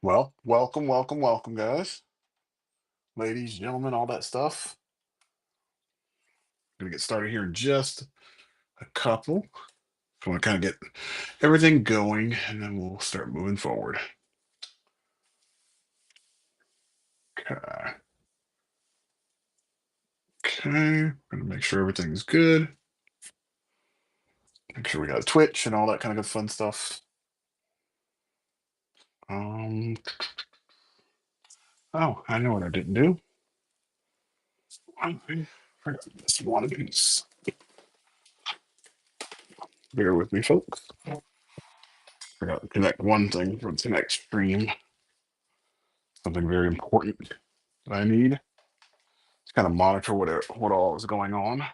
Well, welcome, welcome, welcome, guys, ladies, gentlemen, all that stuff. Gonna get started here in just a couple. I want to kind of get everything going, and then we'll start moving forward. Okay. Okay. Gonna make sure everything's good. Make sure we got Twitch and all that kind of good fun stuff. Um. Oh, I know what I didn't do. I forgot this one piece. Bear with me, folks. Forgot to connect one thing from the next stream. Something very important that I need to kind of monitor what all is going on.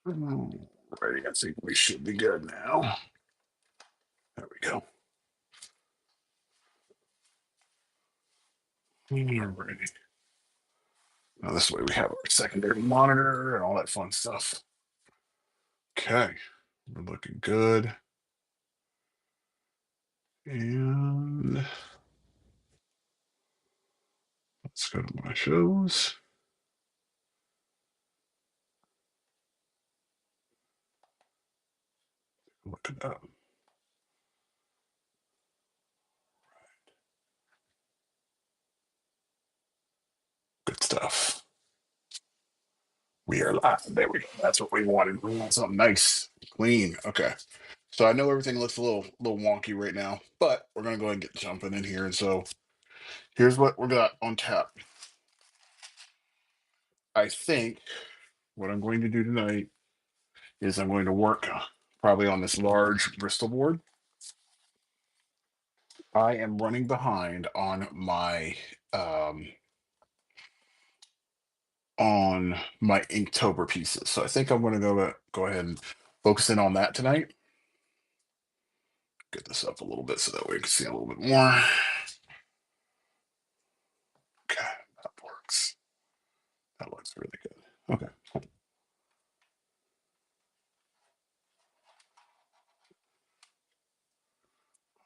Alrighty, I think we should be good now. There we go. Alrighty. Now this way we have our secondary monitor and all that fun stuff. Okay, we're looking good. And let's go to my shows. Look at that. Good stuff. We are live. There we go. That's what we wanted. We want something nice, clean. Okay. So I know everything looks a little wonky right now, but we're gonna go ahead and get jumping in here. And so here's what we got on tap. I think what I'm going to do tonight is I'm going to work probably on this large Bristol board. I am running behind um, on my Inktober pieces, so I think I'm going to go ahead and focus in on that tonight. Get this up a little bit so that way we can see a little bit more. Okay, that works. That looks really good. Okay.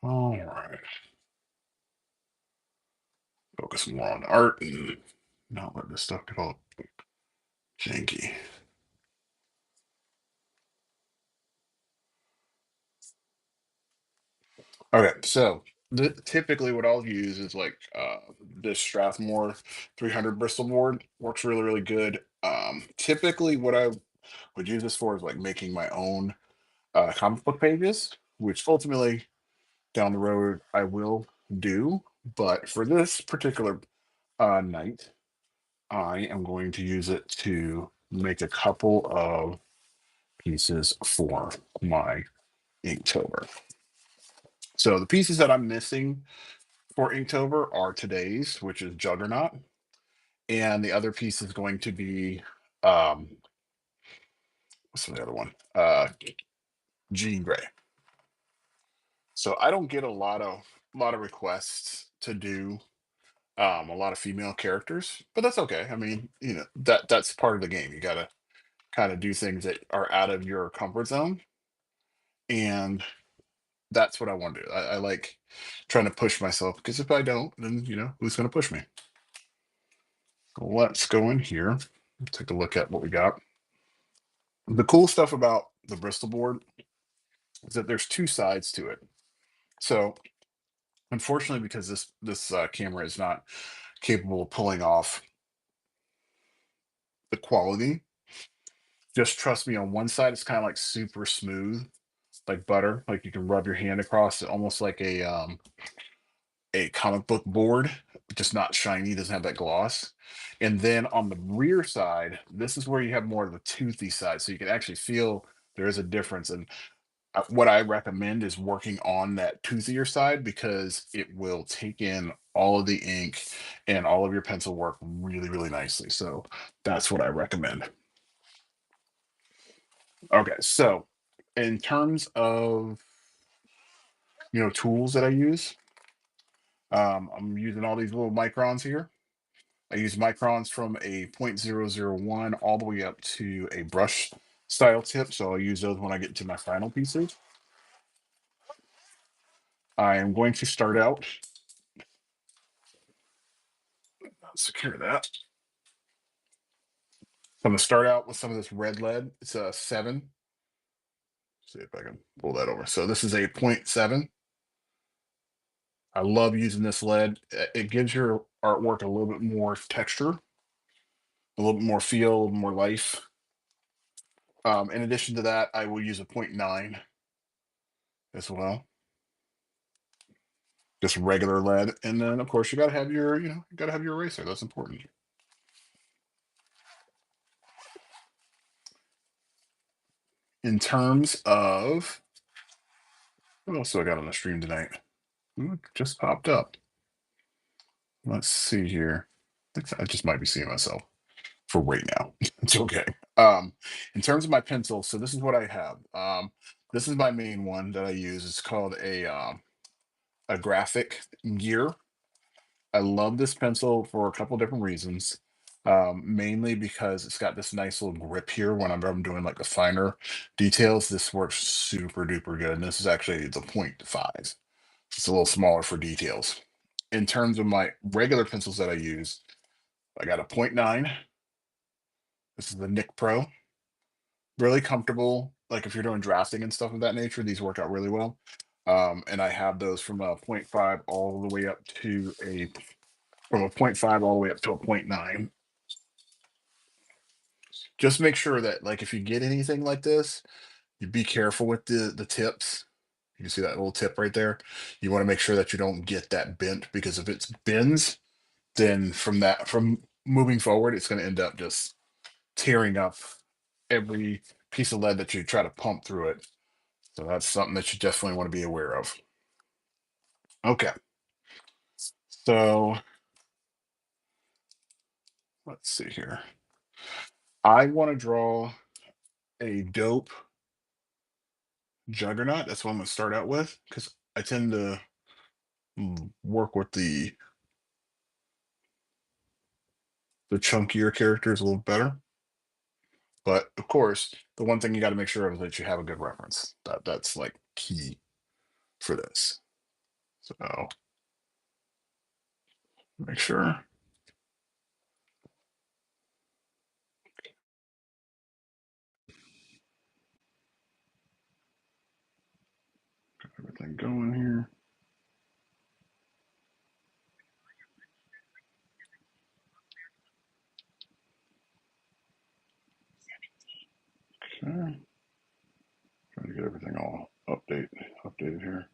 All right. Focus more on art and not let this stuff get all janky. Okay, so typically what I'll use is like this Strathmore 300 Bristol board. Works really, really good. Typically, what I would use this for is like making my own comic book pages, which ultimately down the road I will do. But for this particular night, I am going to use it to make a couple of pieces for my Inktober. So the pieces that I'm missing for Inktober are today's, which is Juggernaut, and the other piece is going to be um, what's the other one? Jean Grey. So I don't get a lot of requests to do a lot of female characters, but that's okay. I mean, that's part of the game. You got to kind of do things that are out of your comfort zone, and that's what I want to do. I like trying to push myself because if I don't, then who's going to push me? Let's go in here. Take a look at what we got. The cool stuff about the Bristol board is that there's two sides to it. So unfortunately, because this camera is not capable of pulling off the quality, just trust me. On one side, it's kind of like super smooth, like butter. Like you can rub your hand across it, almost like a comic book board, just not shiny. Doesn't have that gloss. And then on the rear side, this is where you have more of the toothy side, so you can actually feel there is a difference. And what I recommend is working on that toothier side because it will take in all of the ink and all of your pencil work really, really nicely. So that's what I recommend. Okay, so In terms of tools that I use, I'm using all these little microns here. I use microns from a 0.001 all the way up to a brush style tip. So I'll use those when I get to my final pieces. I am going to start out, secure that. So I'm going to start out with some of this red lead. It's a 7. See if I can pull that over. So this is a point 0.7. I love using this lead. It gives your artwork a little bit more texture, a little bit more feel, a little more life. In addition to that, I will use a point 0.9 as well. Just regular lead. And then of course you gotta have you gotta have your eraser. That's important. In terms of what else do I got on the stream tonight? Ooh, it just popped up. Let's see here. I just might be seeing myself for right now. It's okay. In terms of my pencil, so this is what I have. This is my main one that I use. It's called a graphic gear. I love this pencil for a couple different reasons. Mainly because it's got this nice little grip here whenever I'm doing like the finer details. This works super duper good. And this is actually the point 0.5. It's a little smaller for details. In terms of my regular pencils that I use, I got a point 0.9. This is the Nick Pro. Really comfortable. Like if you're doing drafting and stuff of that nature, these work out really well. And I have those from a point 0.5 all the way up to a point 0.5 all the way up to a point 0.9. Just make sure that like if you get anything like this, you be careful with the tips. You can see that little tip right there. You want to make sure that you don't get that bent, because if it's bends, then from moving forward, it's going to end up just tearing up every piece of lead that you try to pump through it. So that's something that you definitely want to be aware of. Okay. So let's see here. I want to draw a dope juggernaut. That's what I'm going to start out with, because I tend to work with the chunkier characters a little better. But of course, the one thing you got to make sure of is that you have a good reference. That's like key for this. So make sure everything going here. Okay. Trying to get everything all updated here.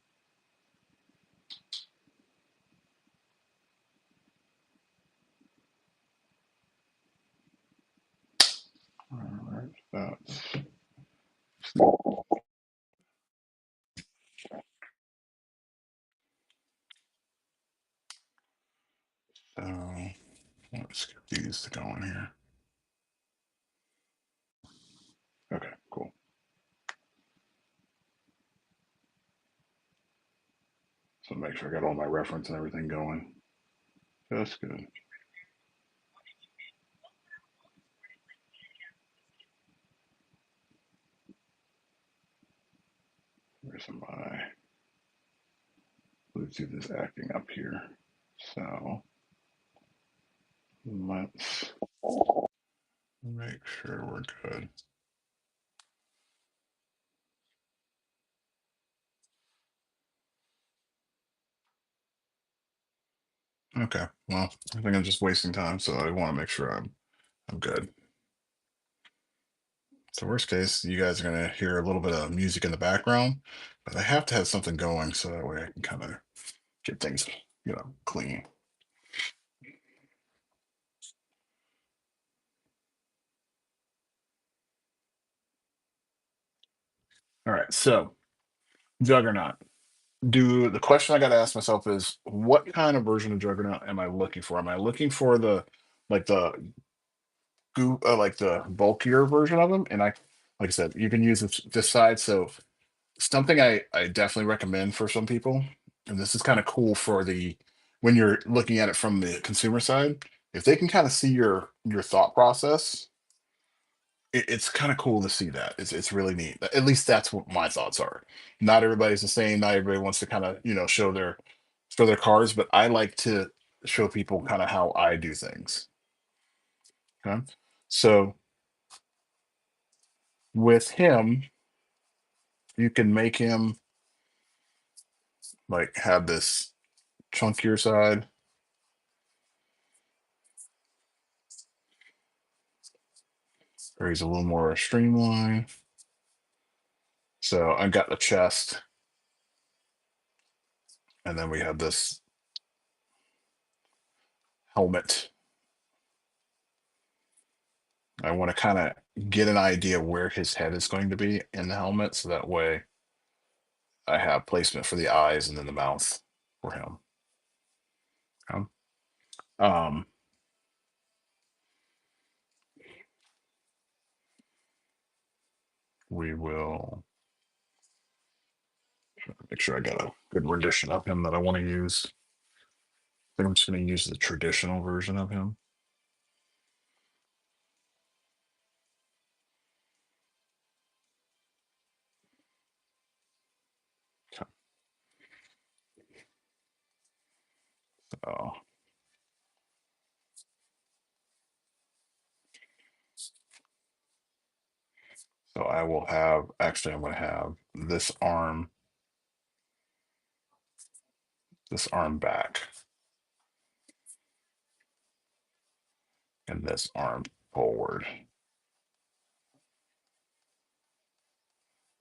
All right, that's so let's get these to go in here. Okay, cool. So make sure I got all my reference and everything going. That's good. Where's my Bluetooth is acting up here. So let's make sure we're good. Okay. Well, I think I'm just wasting time, so I want to make sure I'm good. So worst case, you guys are gonna hear a little bit of music in the background, but I have to have something going so that way I can kind of get things, clean. All right. So Juggernaut. Do the question I got to ask myself is, what kind of version of Juggernaut am I looking for? Am I looking for the like the like the bulkier version of him? And like I said, you can use this side. So something I definitely recommend for some people, and this is kind of cool for the when you're looking at it from the consumer side, if they can kind of see your thought process, it's kind of cool to see that. It's really neat. At least that's what my thoughts are. Not everybody's the same. Not everybody wants to kind of show their cards, but I like to show people kind of how I do things. Okay, so with him, you can make him like have this chunkier side, or he's a little more streamlined. So I've got the chest, and then we have this helmet. I want to kind of get an idea where his head is going to be in the helmet, so that way I have placement for the eyes and then the mouth for him. Um, um, we will make sure I got a good rendition of him that I want to use. I think I'm just going to use the traditional version of him. So, so I will have, actually, I'm going to have this arm back, and this arm forward,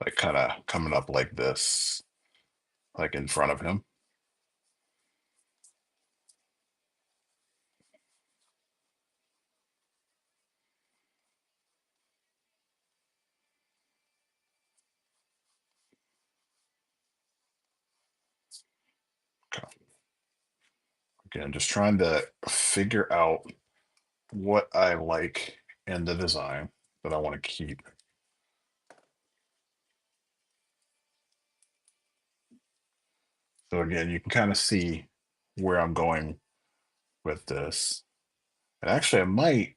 like kind of coming up like this, like in front of him. Okay. Again, just trying to figure out what I like in the design that I want to keep. So again, you can kind of see where I'm going with this. And actually, I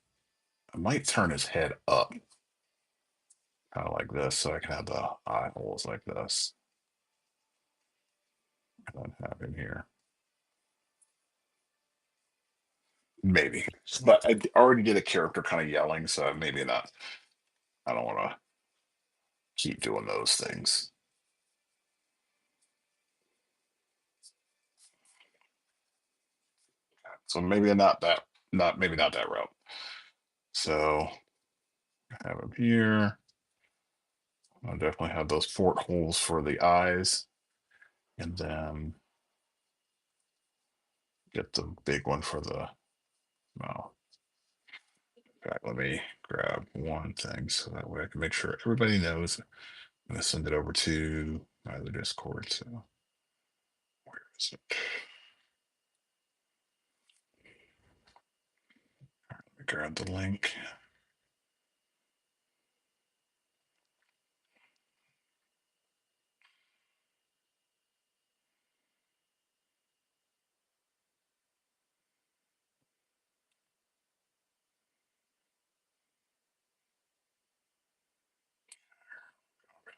might turn his head up, kind of like this, so I can have the eye holes like this, and then have him here. Maybe, but already did a character kind of yelling, so maybe not. I don't want to keep doing those things. So maybe not maybe not that route. So I have him here. I'll definitely have those portholes for the eyes, and then get the big one for the mouth. In fact, let me grab one thing so that way I can make sure everybody knows. I'm going to send it over to my other Discord. So where is it? Let me grab the link.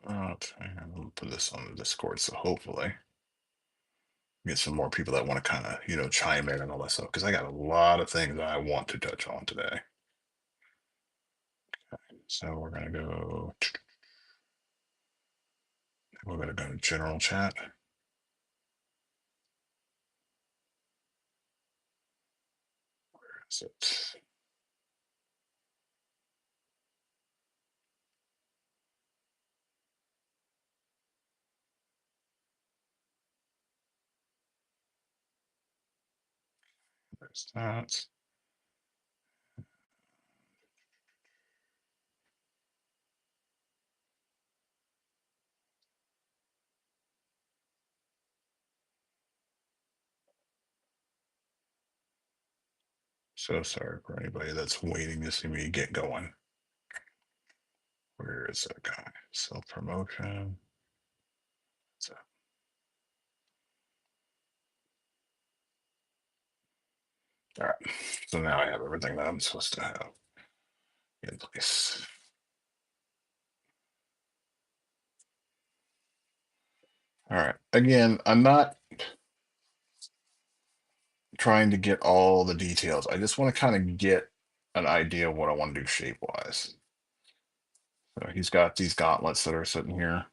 Okay, I'm going to put this on the Discord. So hopefully get some more people that want to kind of, chime in and all that stuff. Because I got a lot of things I want to touch on today. So we're going to go to general chat. Where is it? There's that. So sorry for anybody that's waiting to see me get going. Where is that guy? Self promotion. All right. So now I have everything that I'm supposed to have in place. All right. Again, I'm not trying to get all the details. I just want to kind of get an idea of what I want to do shape wise. So he's got these gauntlets that are sitting here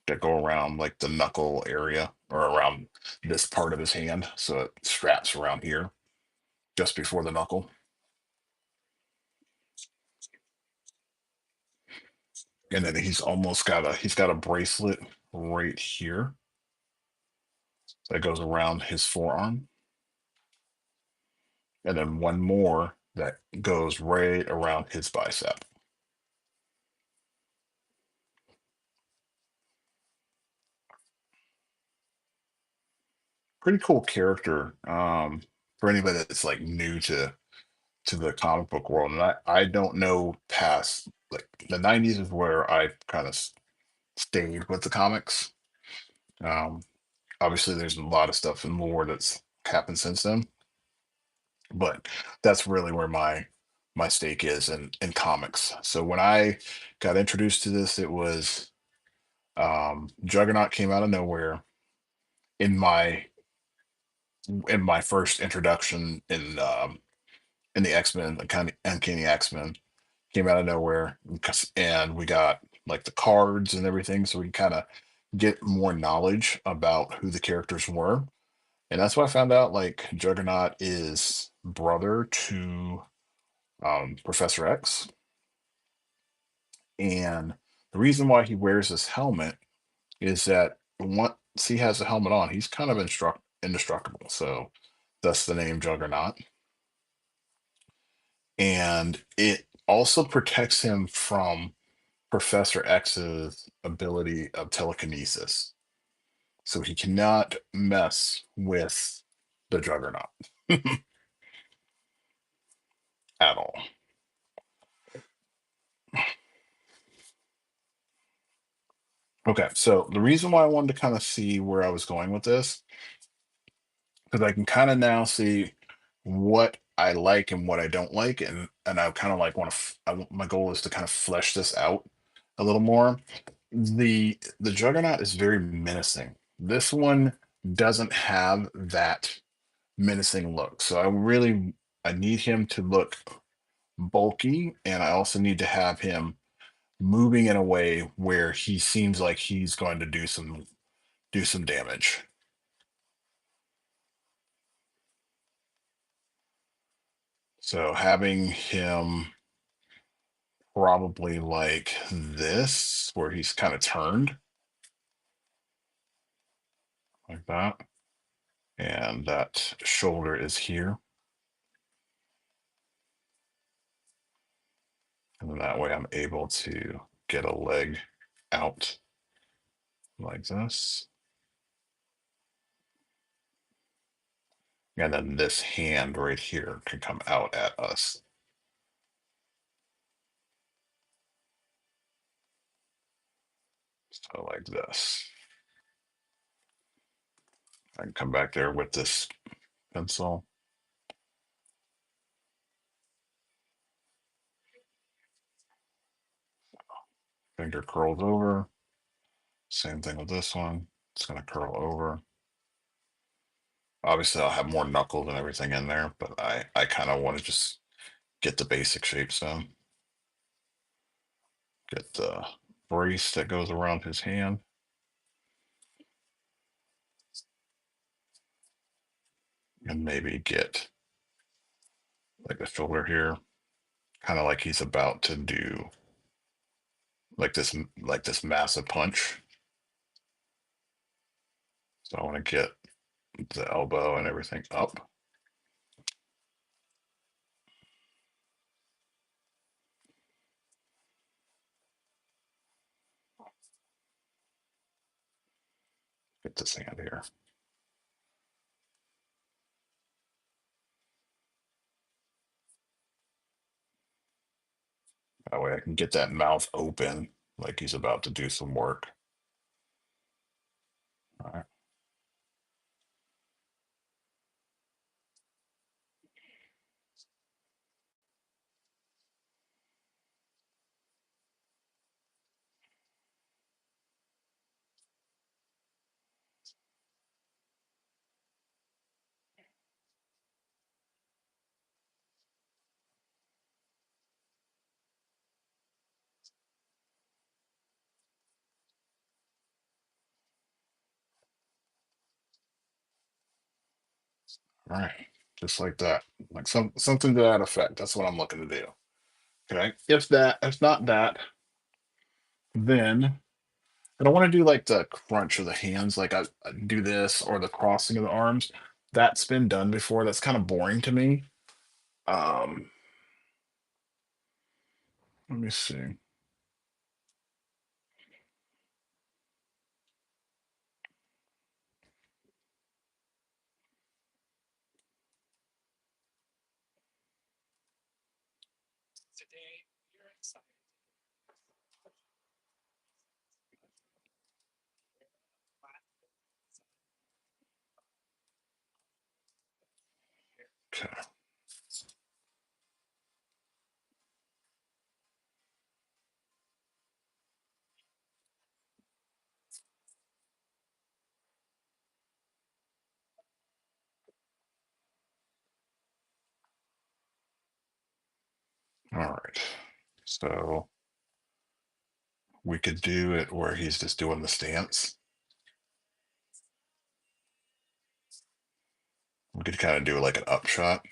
that go around like the knuckle area or around this part of his hand. So it straps around here just before the knuckle. And then he's got a bracelet right here that goes around his forearm. And then one more that goes right around his bicep. Pretty cool character, for anybody that's like new to the comic book world. And I don't know past like the 90s is where I kind of stayed with the comics. Um, Obviously, there's a lot of stuff and more that's happened since then, but that's really where my stake is in comics. So when I got introduced to this, it was Juggernaut came out of nowhere in my first introduction in the X-Men, the kind of Uncanny X-Men came out of nowhere, and we got like the cards and everything, so we kind of get more knowledge about who the characters were. And that's why I found out like Juggernaut is brother to Professor X. And the reason why he wears this helmet is that once he has the helmet on, he's kind of indestructible. So that's the name Juggernaut. And it also protects him from Professor X's ability of telekinesis. So he cannot mess with the Juggernaut at all. Okay, so the reason why I wanted to kind of see where I was going with this, because I can kind of now see what I like and what I don't like, and I kind of like want to. My goal is to kind of flesh this out a little more. The Juggernaut is very menacing. This one doesn't have that menacing look, so I need him to look bulky, and I also need to have him moving in a way where he seems like he's going to do some damage. So having him probably like this, where he's kind of turned like that, and that shoulder is here, and then that way I'm able to get a leg out like this, and then this hand right here can come out at us. So like this. I can come back there with this pencil. Finger curls over. Same thing with this one. It's going to curl over. Obviously, I'll have more knuckles and everything in there, but I kind of want to just get the basic shapes down. Get the brace that goes around his hand. And maybe get like the shoulder here, kind of like he's about to do like this massive punch. So I want to get the elbow and everything up. Get this hand here. That way I can get that mouth open like he's about to do some work. All right. All right. Just like that. Like something to that effect. That's what I'm looking to do. Okay. If not that, then I don't want to do like the crunch of the hands, like I do this or the crossing of the arms. That's been done before. That's kind of boring to me. Um, Let me see. Okay. All right. So we could do it where he's just doing the stance. We could kind of do like an upshot.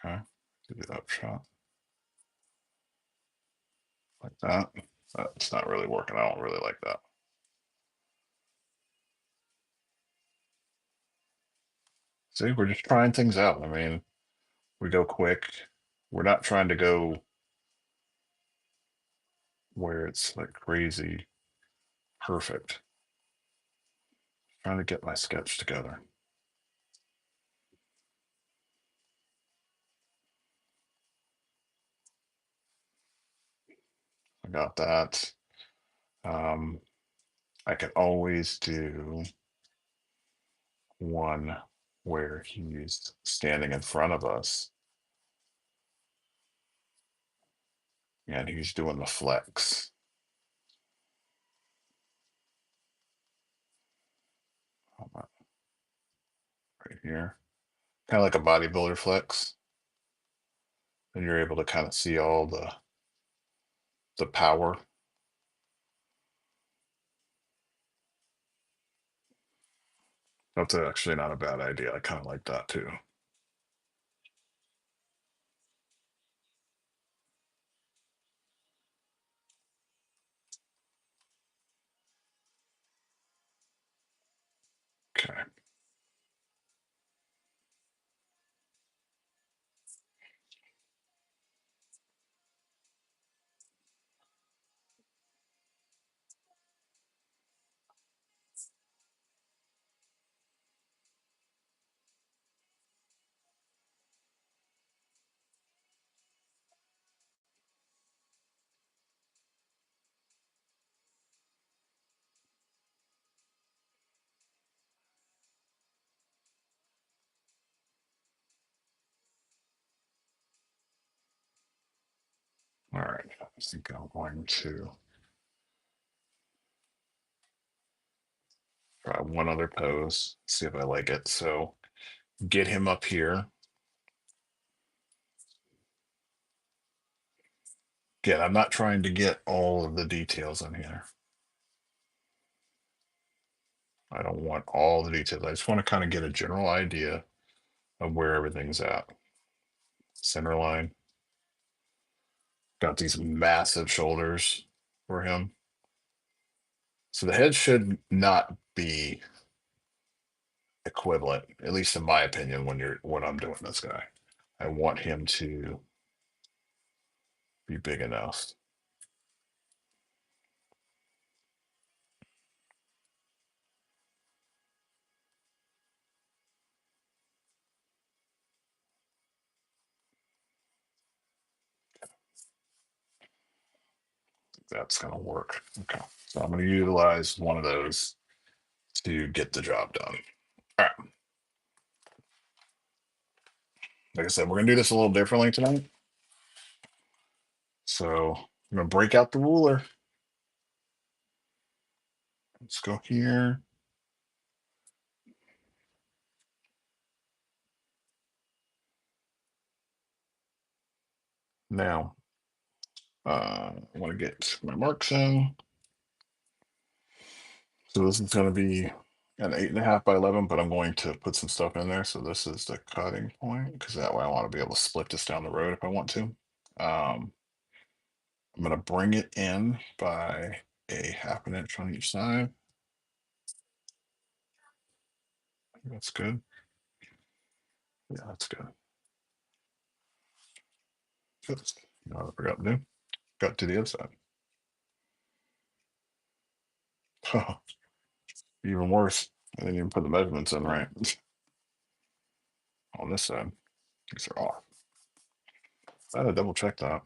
Okay. Do the upshot like that. That's not really working. I don't really like that. See, we're just trying things out. I mean, we go quick. We're not trying to go where it's like crazy perfect. Trying to get my sketch together. I got that. Um, I can always do one where he's standing in front of us and he's doing the flex. Hold on, right here. Kind of like a bodybuilder flex. And you're able to kind of see all the power. That's actually not a bad idea. I kind of like that too. Okay. All right. I think I'm going to try one other pose, see if I like it. So get him up here. Again, I'm not trying to get all of the details in here. I don't want all the details. I just want to kind of get a general idea of where everything's at. Center line. Got these massive shoulders for him. So the head should not be equivalent, at least in my opinion, when I'm doing this guy. I want him to be big enough. that's going to work. Okay. So I'm going to utilize one of those to get the job done. All right. Like I said, we're going to do this a little differently tonight. So I'm going to break out the ruler. Let's go here. Now, I want to get my marks in. So this is going to be an 8.5 by 11, but I'm going to put some stuff in there. So this is the cutting point because that way I want to be able to split this down the road if I want to. I'm going to bring it in by a 1/2 inch on each side. That's good. Yeah, that's good. Oops. No, I forgot to do. Got to the other side. Even worse. I didn't even put the measurements in right. On this side, these are off. I had to double check that.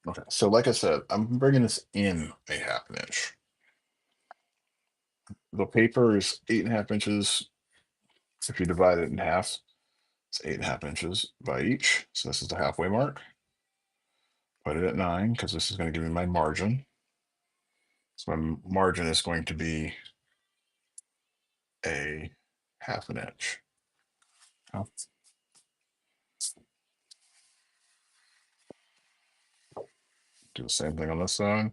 Okay, so like I said, I'm bringing this in a 1/2 inch. The paper is 8.5 inches. If you divide it in half, it's 8.5 inches by each. So this is the halfway mark. Put it at 9 because this is going to give me my margin. So my margin is going to be a 1/2 inch. I'll do the same thing on this side.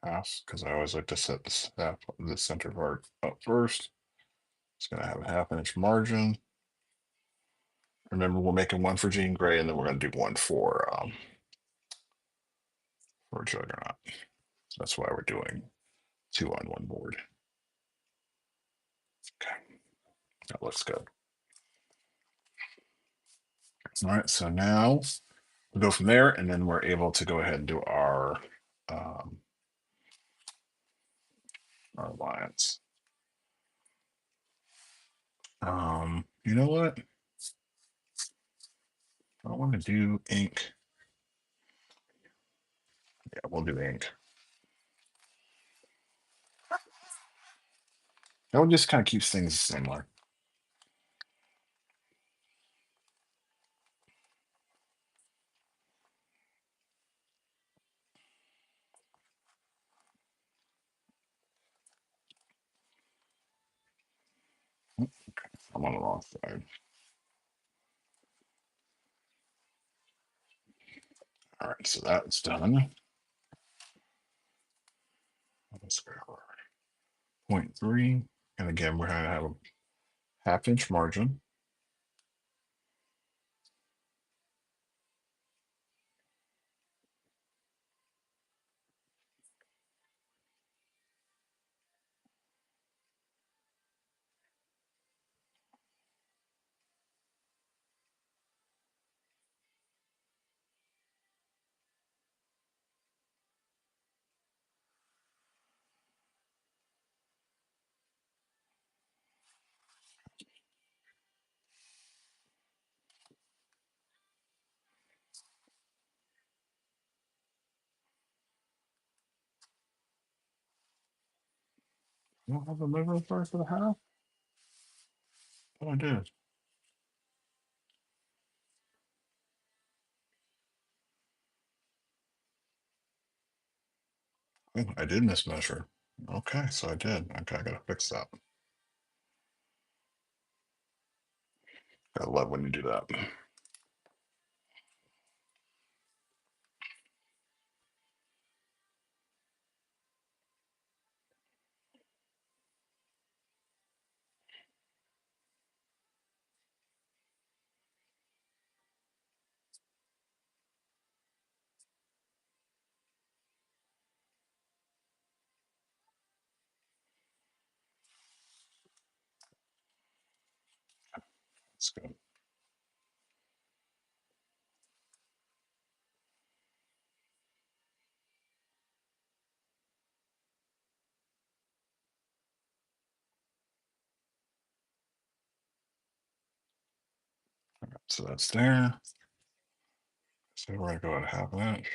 Half, because I always like to set the center part up first. It's going to have a 1/2 inch margin. Remember, we're making one for Jean Grey, and then we're going to do one for Juggernaut. So that's why we're doing two on one board. Okay, that looks good. All right, so now we'll go from there, and then we're able to go ahead and do um, our lines. You know what? I want to do ink. Yeah, we'll do ink. That one just kind of keeps things similar. I'm on the wrong side. All right, so that's done. Let's go 0.3. And again, we're going to have a 1/2 inch margin. You don't have a measuring part for the half? Oh, I did. Oh, I did mismeasure. Okay, so I did. Okay, I gotta fix that. I love when you do that. That's good. So that's there. So we're gonna go at half an inch.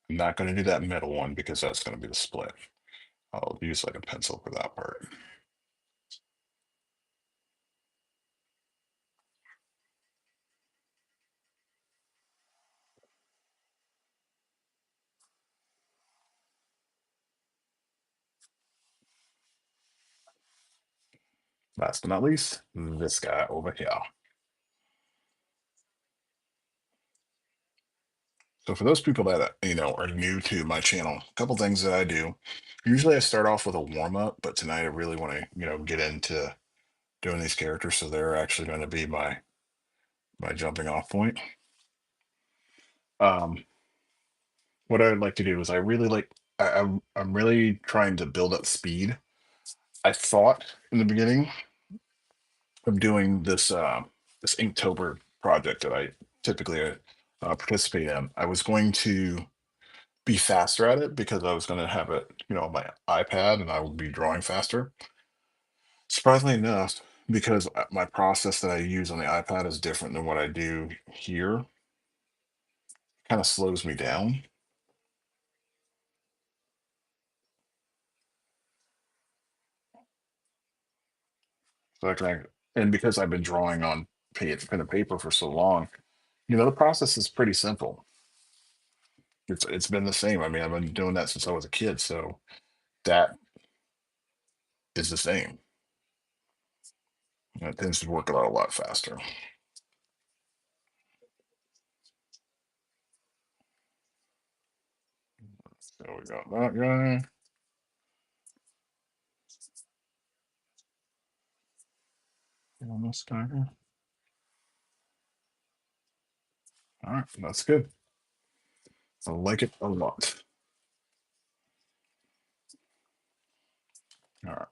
I'm not gonna do that middle one because that's gonna be the split. I'll use like a pencil for that part. Last but not least, this guy over here. So for those people that are new to my channel, a couple things that I do. Usually I start off with a warm up, but tonight I really want to get into doing these characters, so they're actually going to be my jumping off point. Um, what I would like to do is I really like I'm really trying to build up speed. I thought in the beginning of doing this Inktober project that I typically participate in, I was going to be faster at it because I was going to have it, on my iPad and I would be drawing faster. Surprisingly enough, because my process that I use on the iPad is different than what I do here, kind of slows me down. So and because I've been drawing on pen and paper for so long, the process is pretty simple. It's been the same. I mean, I've been doing that since I was a kid, so that is the same. And it tends to work out a lot faster. So we got that guy. And this guy here. All right, that's good. I like it a lot. All right,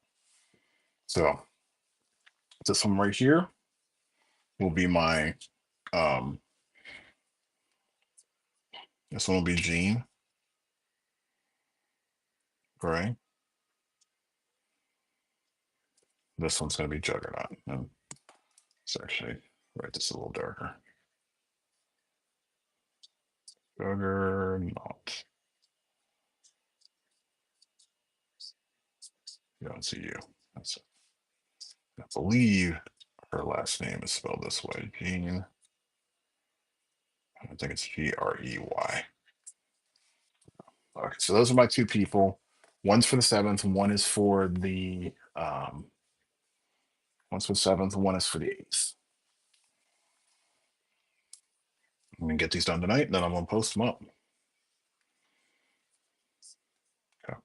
so this one right here will be my um. This one will be Jean Gray. This one's going to be Juggernaut. And let's actually write this a little darker. Juggernaut. You don't see you. That's I believe her last name is spelled this way. Jean. I think it's Grey. Okay, so those are my two people. One's for the seventh, one is for the one's for the seventh, one is for the eighth. I'm gonna get these done tonight, then I'm gonna post them up. Okay.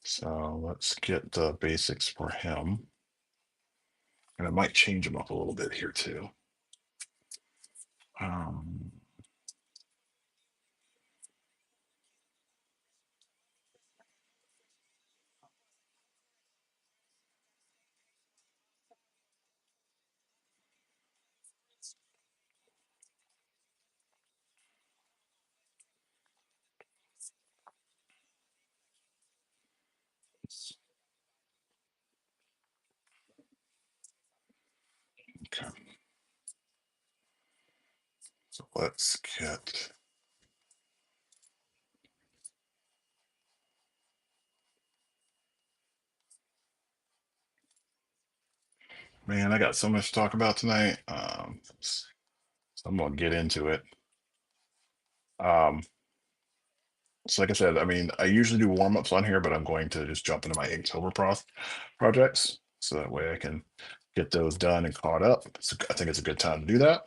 So let's get the basics for him. And I might change them up a little bit here too. Um, okay. So let's get. Man, I got so much to talk about tonight. So I'm gonna get into it. Um, so like I said, I mean, I usually do warm ups on here, but I'm going to just jump into my Inktober projects so that way I can get those done and caught up. So I think it's a good time to do that.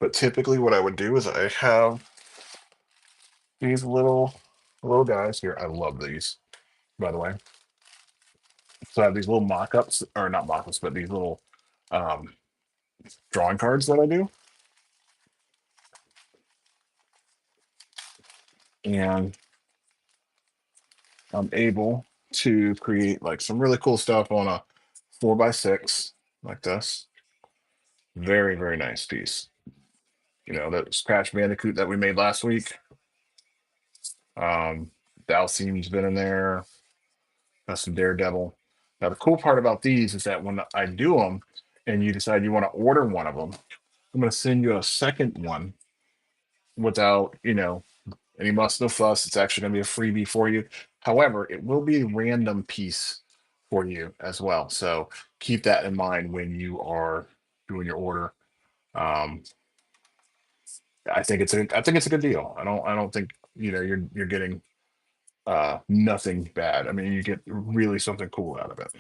But typically, what I would do is I have these little guys here. I love these, by the way. So I have these little mock-ups, or not mock-ups, but these little um, drawing cards that I do, and I'm able to create like some really cool stuff on a 4x6 like this. Very, very nice piece. That Scratch Bandicoot that we made last week. Um, Dalcini's been in there. Got some Daredevil. Now the cool part about these is that when I do them, and you decide you want to order one of them, I'm going to send you a second one without any muss, no fuss. It's actually going to be a freebie for you. However, it will be a random piece for you as well. So keep that in mind when you are doing your order. Um, I think it's a good deal. I don't think you're getting nothing bad. I mean, you get really something cool out of it.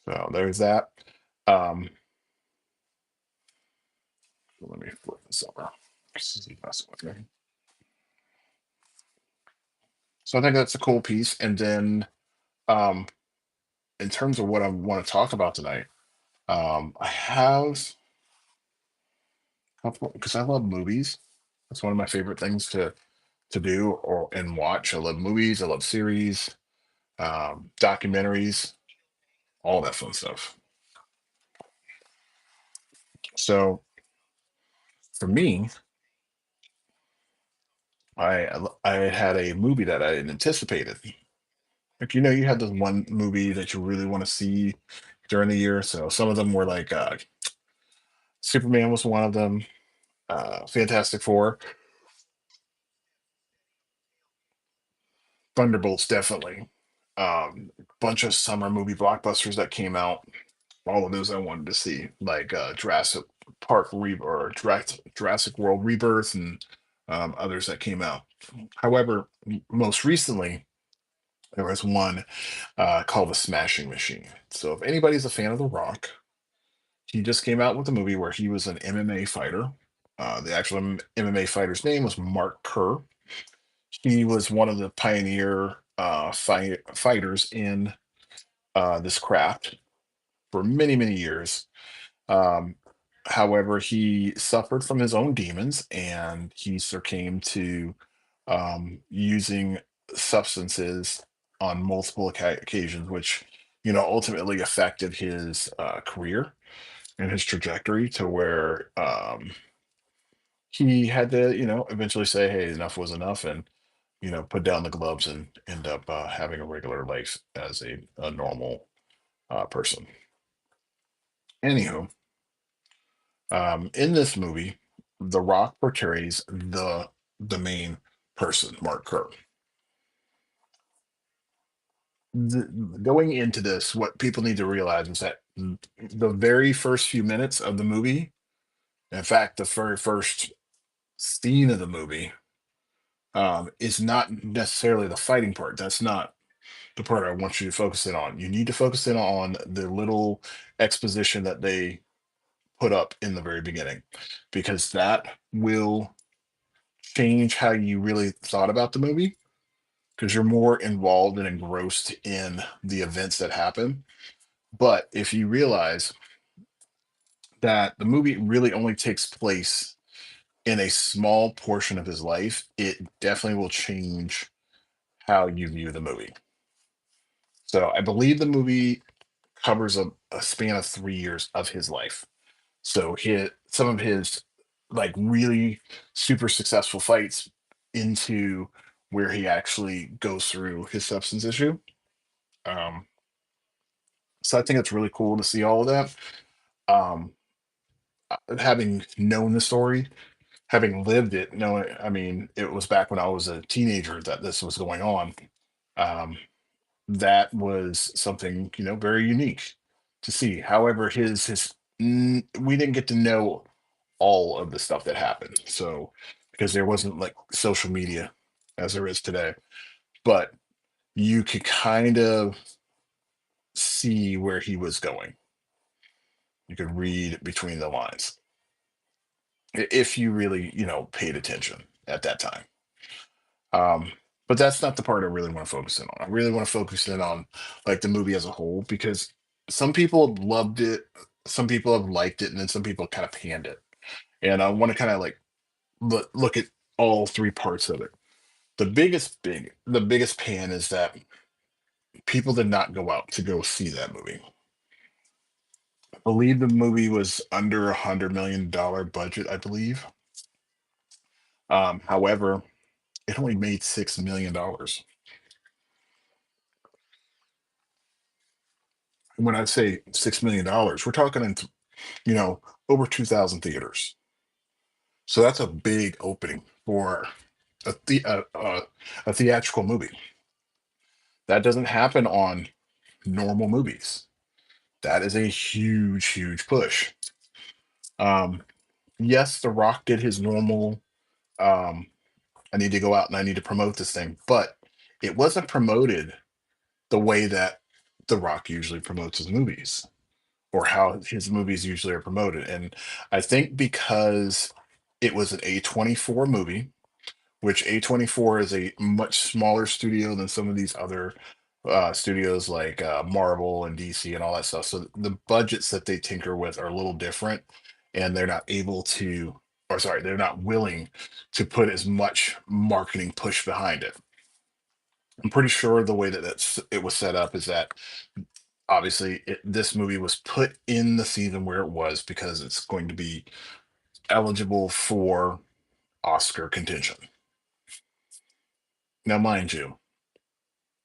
So there's that. Um, let me flip this over. This is the best one. So I think that's a cool piece. And then um, in terms of what I want to talk about tonight, I have a couple because I love movies. That's one of my favorite things to do or and watch. I love movies. I love series, documentaries, all that fun stuff. So for me, I had a movie that I had anticipated. Like you had this one movie that you really want to see during the year. So some of them were like Superman was one of them, Fantastic Four, Thunderbolts definitely. Bunch of summer movie blockbusters that came out. All of those I wanted to see, like Jurassic Park or Jurassic World Rebirth and others that came out. However, most recently there was one called The Smashing Machine. So if anybody's a fan of The Rock, he just came out with a movie where he was an MMA fighter. The actual MMA fighter's name was Mark Kerr. He was one of the pioneer fighters in this craft for many, many years. Um, However, he suffered from his own demons and he succumbed to using substances on multiple occasions, which, ultimately affected his career and his trajectory to where he had to, eventually say, hey, enough was enough and, put down the gloves and end up having a regular life as a normal person. Anywho, in this movie, The Rock portrays the main person, Mark Kerr. The, Going into this, what people need to realize is that the very first few minutes of the movie, in fact, the very first scene of the movie, is not necessarily the fighting part. That's not the part I want you to focus in on. You need to focus in on the little exposition that they put up in the very beginning, because that will change how you really thought about the movie because you're more involved and engrossed in the events that happen. But if you realize that the movie really only takes place in a small portion of his life, it definitely will change how you view the movie. So I believe the movie covers a span of 3 years of his life. So some of his like really super successful fights into where he actually goes through his substance issue. Um, so I think it's really cool to see all of that. Um, Having known the story, having lived it, knowing, I mean, it was back when I was a teenager that this was going on. Um, that was something, very unique to see. However, we didn't get to know all of the stuff that happened. So because there wasn't like social media as there is today, but you could kind of see where he was going. You could read between the lines if you really, paid attention at that time. Um, but that's not the part I really want to focus in on. I really want to focus in on like the movie as a whole because some people have loved it, some people have liked it, and then some people kind of panned it. And I want to kind of like look at all three parts of it. The biggest pan is that people did not go out to go see that movie. I believe the movie was under $100 million budget, I believe. However, it only made $6 million. And when I say $6 million, we're talking in you know over 2,000 theaters. So that's a big opening for a theatrical movie. That doesn't happen on normal movies. That is a huge, huge push. Um, yes, The Rock did his normal. Um, I need to go out and I need to promote this thing, but it wasn't promoted the way that The Rock usually promotes his movies, or how his movies usually are promoted. And I think because it was an A24 movie, which A24 is a much smaller studio than some of these other studios like Marvel and DC and all that stuff. So the budgets that they tinker with are a little different, and they're not able to, or sorry, they're not willing to put as much marketing push behind it. I'm pretty sure the way that it was set up is that obviously this movie was put in the season where it was because it's going to be eligible for Oscar contention. Now, mind you,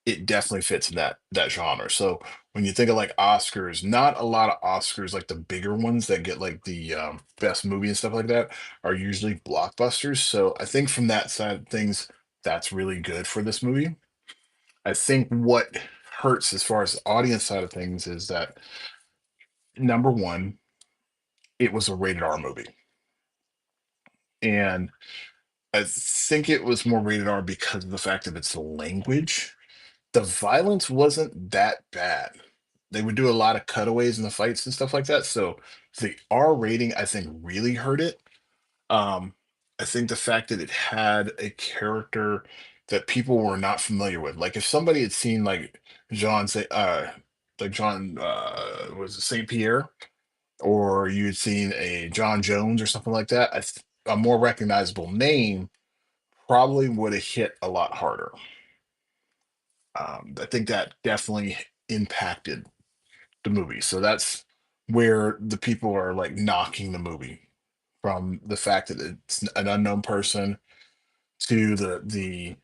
it definitely fits in that genre. So when you think of like Oscars, not a lot of Oscars like the bigger ones that get like the best movie and stuff like that are usually blockbusters. So I think from that side of things, that's really good for this movie. I think what hurts as far as the audience side of things is that number one, it was a rated R movie. And I think it was more rated R because of the fact that it's the language. The violence wasn't that bad. They would do a lot of cutaways in the fights and stuff like that. So the R rating, I think, really hurt it. Um, I think the fact that it had a character that people were not familiar with, like if somebody had seen like John was it Saint Pierre, or you'd seen a John Jones or something like that, a more recognizable name probably would have hit a lot harder. I think that definitely impacted the movie. So that's where the people are like knocking the movie, from the fact that it's an unknown person to the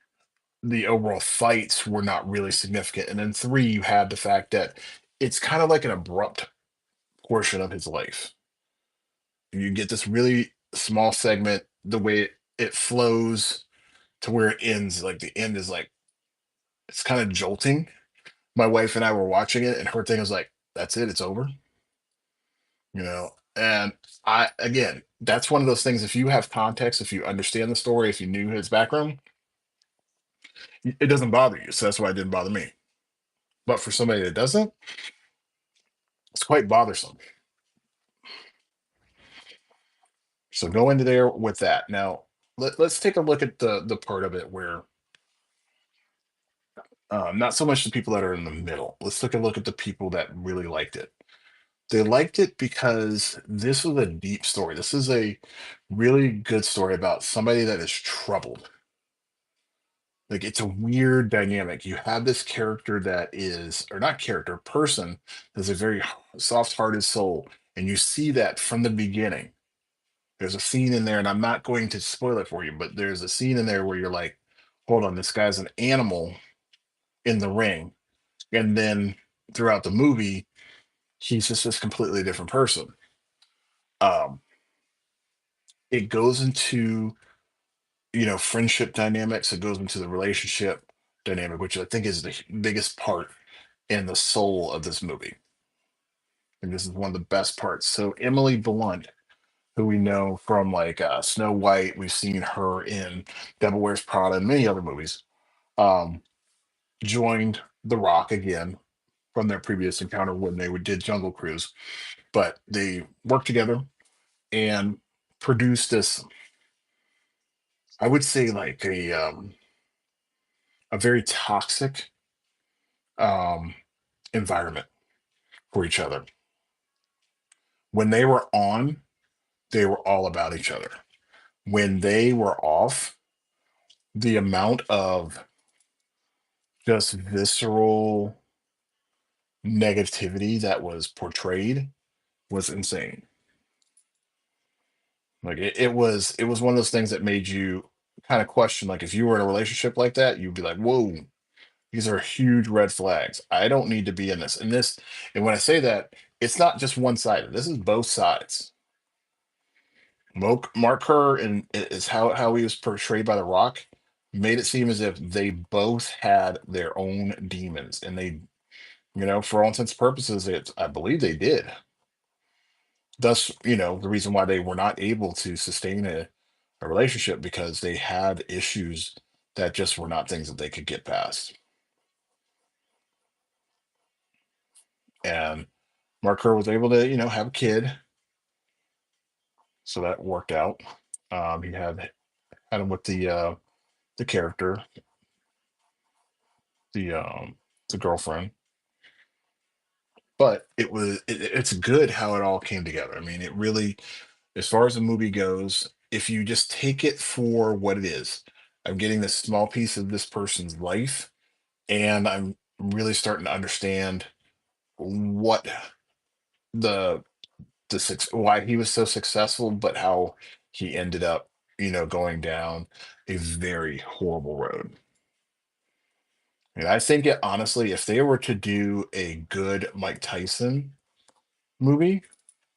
overall fights were not really significant. And then three, you have the fact that it's kind of like an abrupt portion of his life. You get this really small segment, the way it flows to where it ends, like the end is like it's kind of jolting. My wife and I were watching it, and her thing was like, "That's it, it's over," And I, again, that's one of those things. If you have context, if you understand the story, if you knew his background, it doesn't bother you. So that's why it didn't bother me. But for somebody that doesn't, it's quite bothersome. So go into there with that. Now, let's take a look at the part of it where not so much the people that are in the middle. Let's take a look at the people that really liked it. They liked it because this was a deep story. This is a really good story about somebody that is troubled. Like it's a weird dynamic. You have this character that is, or not character, person that's a very soft-hearted soul, and you see that from the beginning. There's a scene in there, and I'm not going to spoil it for you, but there's a scene in there where you're like, hold on, this guy's an animal in the ring. And then throughout the movie, he's just this completely different person. Um, it goes into, friendship dynamics, it goes into the relationship dynamic, which I think is the biggest part and the soul of this movie. And this is one of the best parts. So Emily Blunt, who we know from like Snow White, we've seen her in Devil Wears Prada and many other movies, um, joined The Rock again from their previous encounter when they did Jungle Cruise. But they worked together and produced this, I would say, like a very toxic um, environment for each other. When they were on, they were all about each other. When they were off, the amount of just visceral negativity that was portrayed was insane. Like it was one of those things that made you kind of question, like if you were in a relationship like that, you'd be like, whoa, these are huge red flags. I don't need to be in this. And when I say that, it's not just one sided. This is both sides. Mark Kerr and is how he was portrayed by The Rock made it seem as if they both had their own demons, and they, for all intents and purposes, I believe they did. Thus, the reason why they were not able to sustain a relationship, because they had issues that just were not things that they could get past. And Mark Kerr was able to, have a kid, so that worked out. He had him with the character, the girlfriend. But it's good how it all came together. I mean, it really, as far as the movie goes, if you just take it for what it is, I'm getting this small piece of this person's life, and I'm really starting to understand what the why he was so successful, but how he ended up, going down a very horrible road. And I think it honestly, if they were to do a good Mike Tyson movie,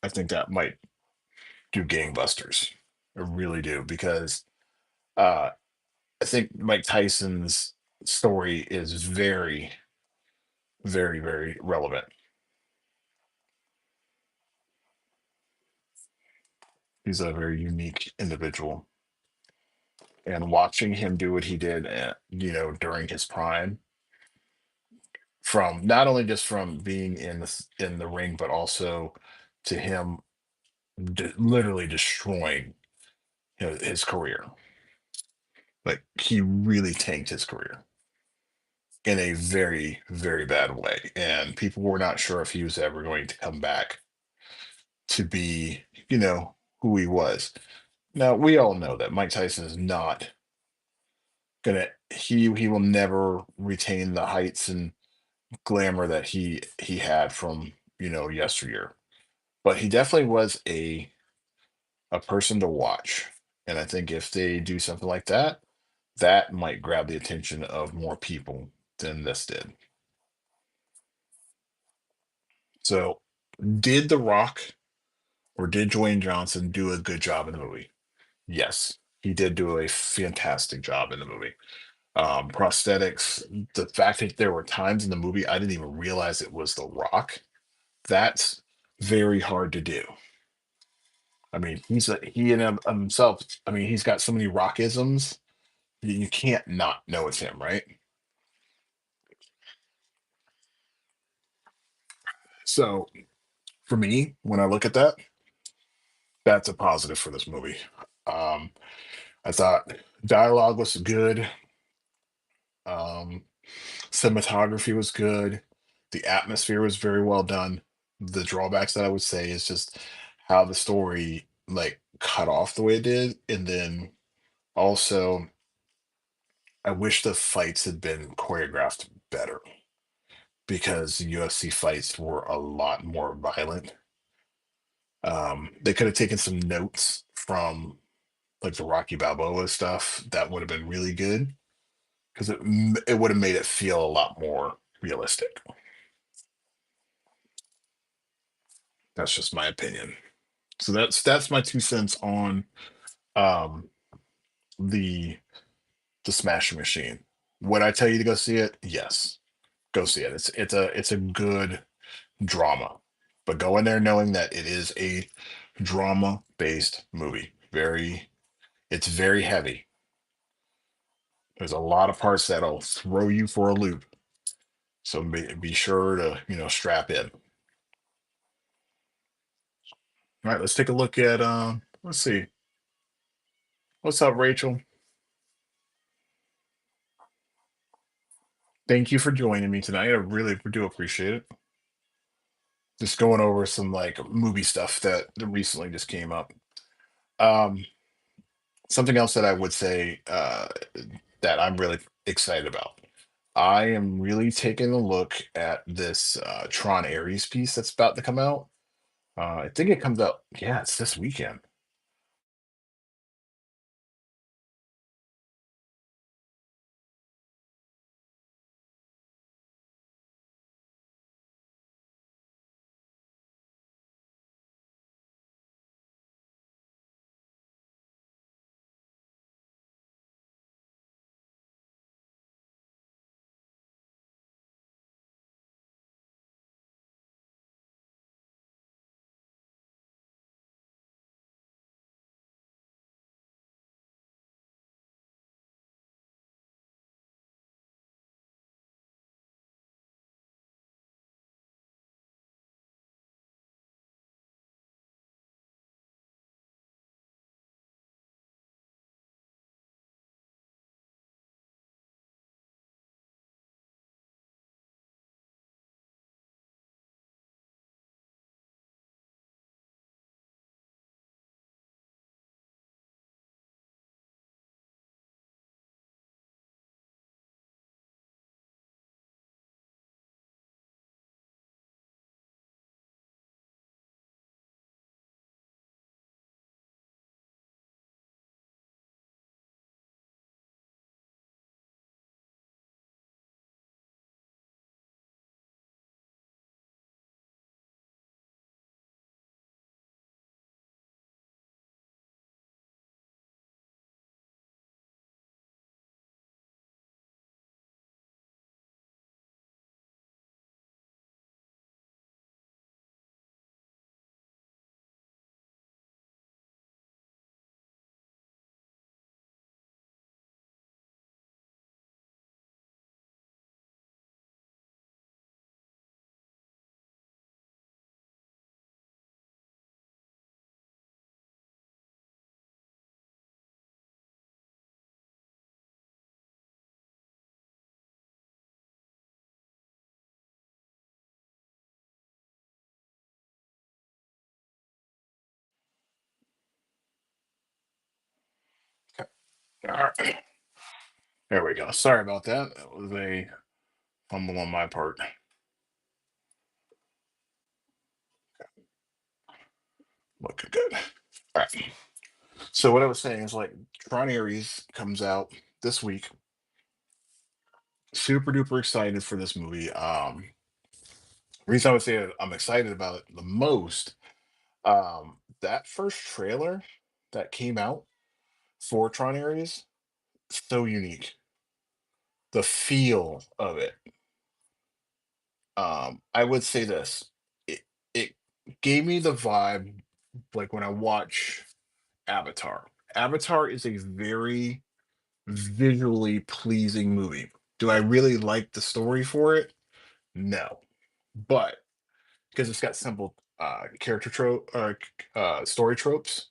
I think that might do gangbusters. I really do, because uh, I think Mike Tyson's story is very, very, very relevant. He's a very unique individual, and watching him do what he did, during his prime, from not only just from being in the ring, but also to him literally destroying, his career. Like he really tanked his career in a very, very bad way. And people were not sure if he was ever going to come back to be, who he was. Now, we all know that Mike Tyson is not gonna he will never retain the heights and glamour that he had from, yesteryear. But he definitely was a person to watch. And I think if they do something like that, that might grab the attention of more people than this did. So, did The Rock or did Dwayne Johnson do a good job in the movie? Yes, he did do a fantastic job in the movie. Prosthetics, the fact that there were times in the movie I didn't even realize it was The Rock, that's very hard to do. I mean, he in himself. I mean, he's got so many rockisms. You can't not know it's him, right? So for me, when I look at that, that's a positive for this movie. Um, I thought dialogue was good. Um, Cinematography was good. The atmosphere was very well done. The drawbacks that I would say is just how the story like cut off the way it did, and then also I wish the fights had been choreographed better, because the UFC fights were a lot more violent. They could have taken some notes from like the Rocky Balboa stuff. That would have been really good, because it would have made it feel a lot more realistic. That's just my opinion. So that's my 2 cents on um the the Smashing Machine. Would I tell you to go see it? Yes, go see it. It's a good drama, but go in there knowing that it is a drama based movie. It's very heavy. There's a lot of parts that'll throw you for a loop. So be sure to, strap in. All right, let's take a look at let's see. What's up, Rachel? Thank you for joining me tonight. I really do appreciate it. Just going over some like movie stuff that recently just came up. Um, Something else that I would say that I'm really excited about. I am really taking a look at this Tron Ares piece that's about to come out. I think it comes out. Yeah, it's this weekend. All right. There we go. Sorry about that. That was a fumble on my part. Looking good. All right. So what I was saying is like Tron Ares comes out this week. Super duper excited for this movie. Reason I would say I'm excited about it the most, that first trailer that came out for Tron Ares, so unique. The feel of it. I would say this. It it gave me the vibe like when I watch Avatar. Avatar is a very visually pleasing movie. Do I really like the story for it? No. But because it's got simple character trope story tropes,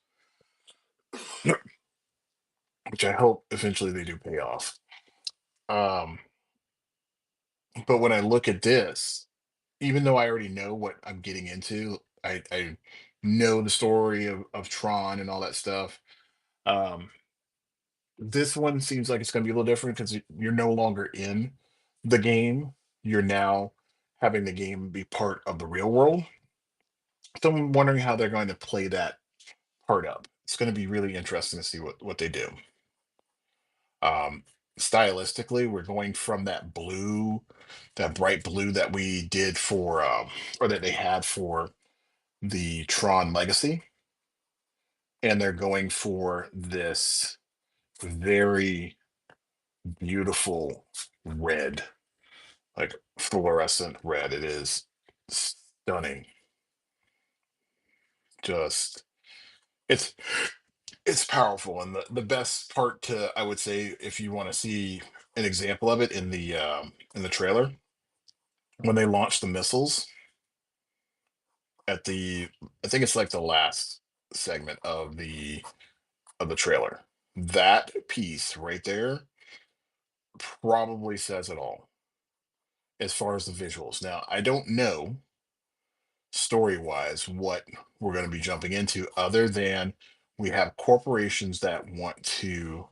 which I hope eventually they do pay off. Um, but when I look at this, even though I already know what I'm getting into, I know the story of Tron and all that stuff. Um, this one seems like it's going to be a little different because you're no longer in the game. You're now having the game be part of the real world. So I'm wondering how they're going to play that part up. It's going to be really interesting to see what they do. Um, stylistically, we're going from that blue, that bright blue that we did for, or that they had for the Tron Legacy, and they're going for this very beautiful red, like fluorescent red. It is stunning. Just it's it's powerful, and the best part to I would say if you want to see an example of it in the trailer when they launch the missiles at the I think it's like the last segment of the trailer. That piece right there probably says it all as far as the visuals. Now, I don't know story wise what we're going to be jumping into other than we have corporations that want to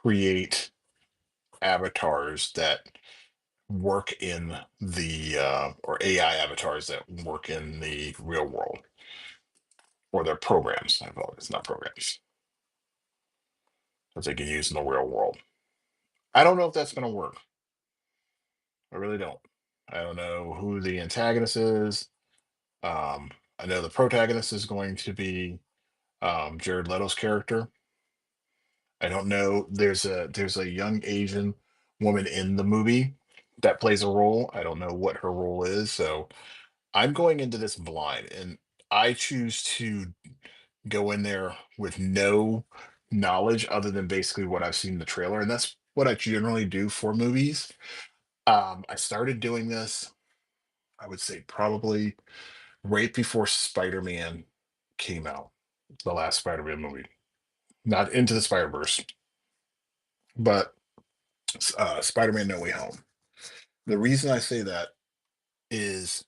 create avatars that work in the or AI avatars that work in the real world or their programs. I apologize, not programs that they can use in the real world. I don't know if that's going to work. I really don't. I don't know who the antagonist is. Um, I know the protagonist is going to be Jared Leto's character. I don't know. There's a young Asian woman in the movie that plays a role. I don't know what her role is, so I'm going into this blind, and I choose to go in there with no knowledge other than basically what I've seen in the trailer, and that's what I generally do for movies. I started doing this, I would say probably right before Spider-Man came out, the last Spider-Man movie, not Into the Spider-Verse, but Spider-Man No Way Home. The reason I say that is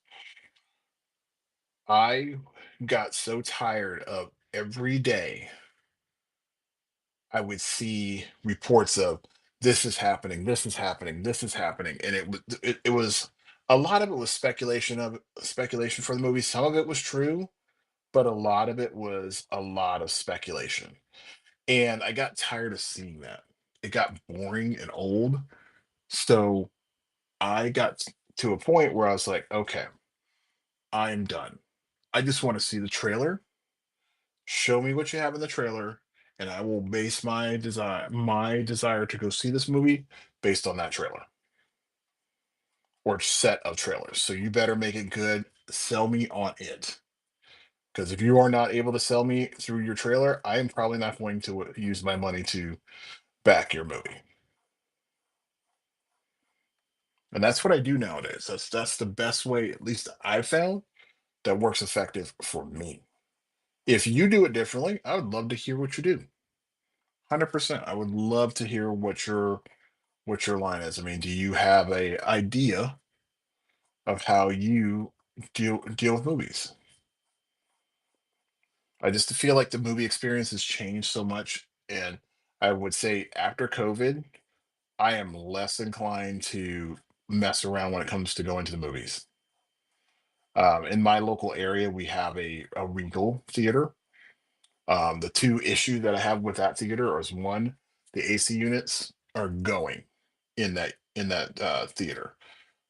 I got so tired of every day I would see reports of this is happening, this is happening, this is happening, and it was a lot of it was speculation for the movie. Some of it was true, but a lot of it was a lot of speculation, and I got tired of seeing that. It got boring and old, so I got to a point where I was like, okay, I'm done. I just want to see the trailer. Show me what you have in the trailer, and I will base my desire to go see this movie based on that trailer or set of trailers. So you better make it good. Sell me on it. Because if you are not able to sell me through your trailer, I am probably not going to use my money to back your movie. And that's what I do nowadays. That's the best way, at least I've found, that works effective for me. If you do it differently, I would love to hear what you do. 100%. I would love to hear what your line is. I mean, do you have a idea of how you deal with movies? I just feel like the movie experience has changed so much, and I would say after COVID, I am less inclined to mess around when it comes to going to the movies. In my local area, we have a Regal theater. The two issues that I have with that theater is one, the AC units are going in that theater.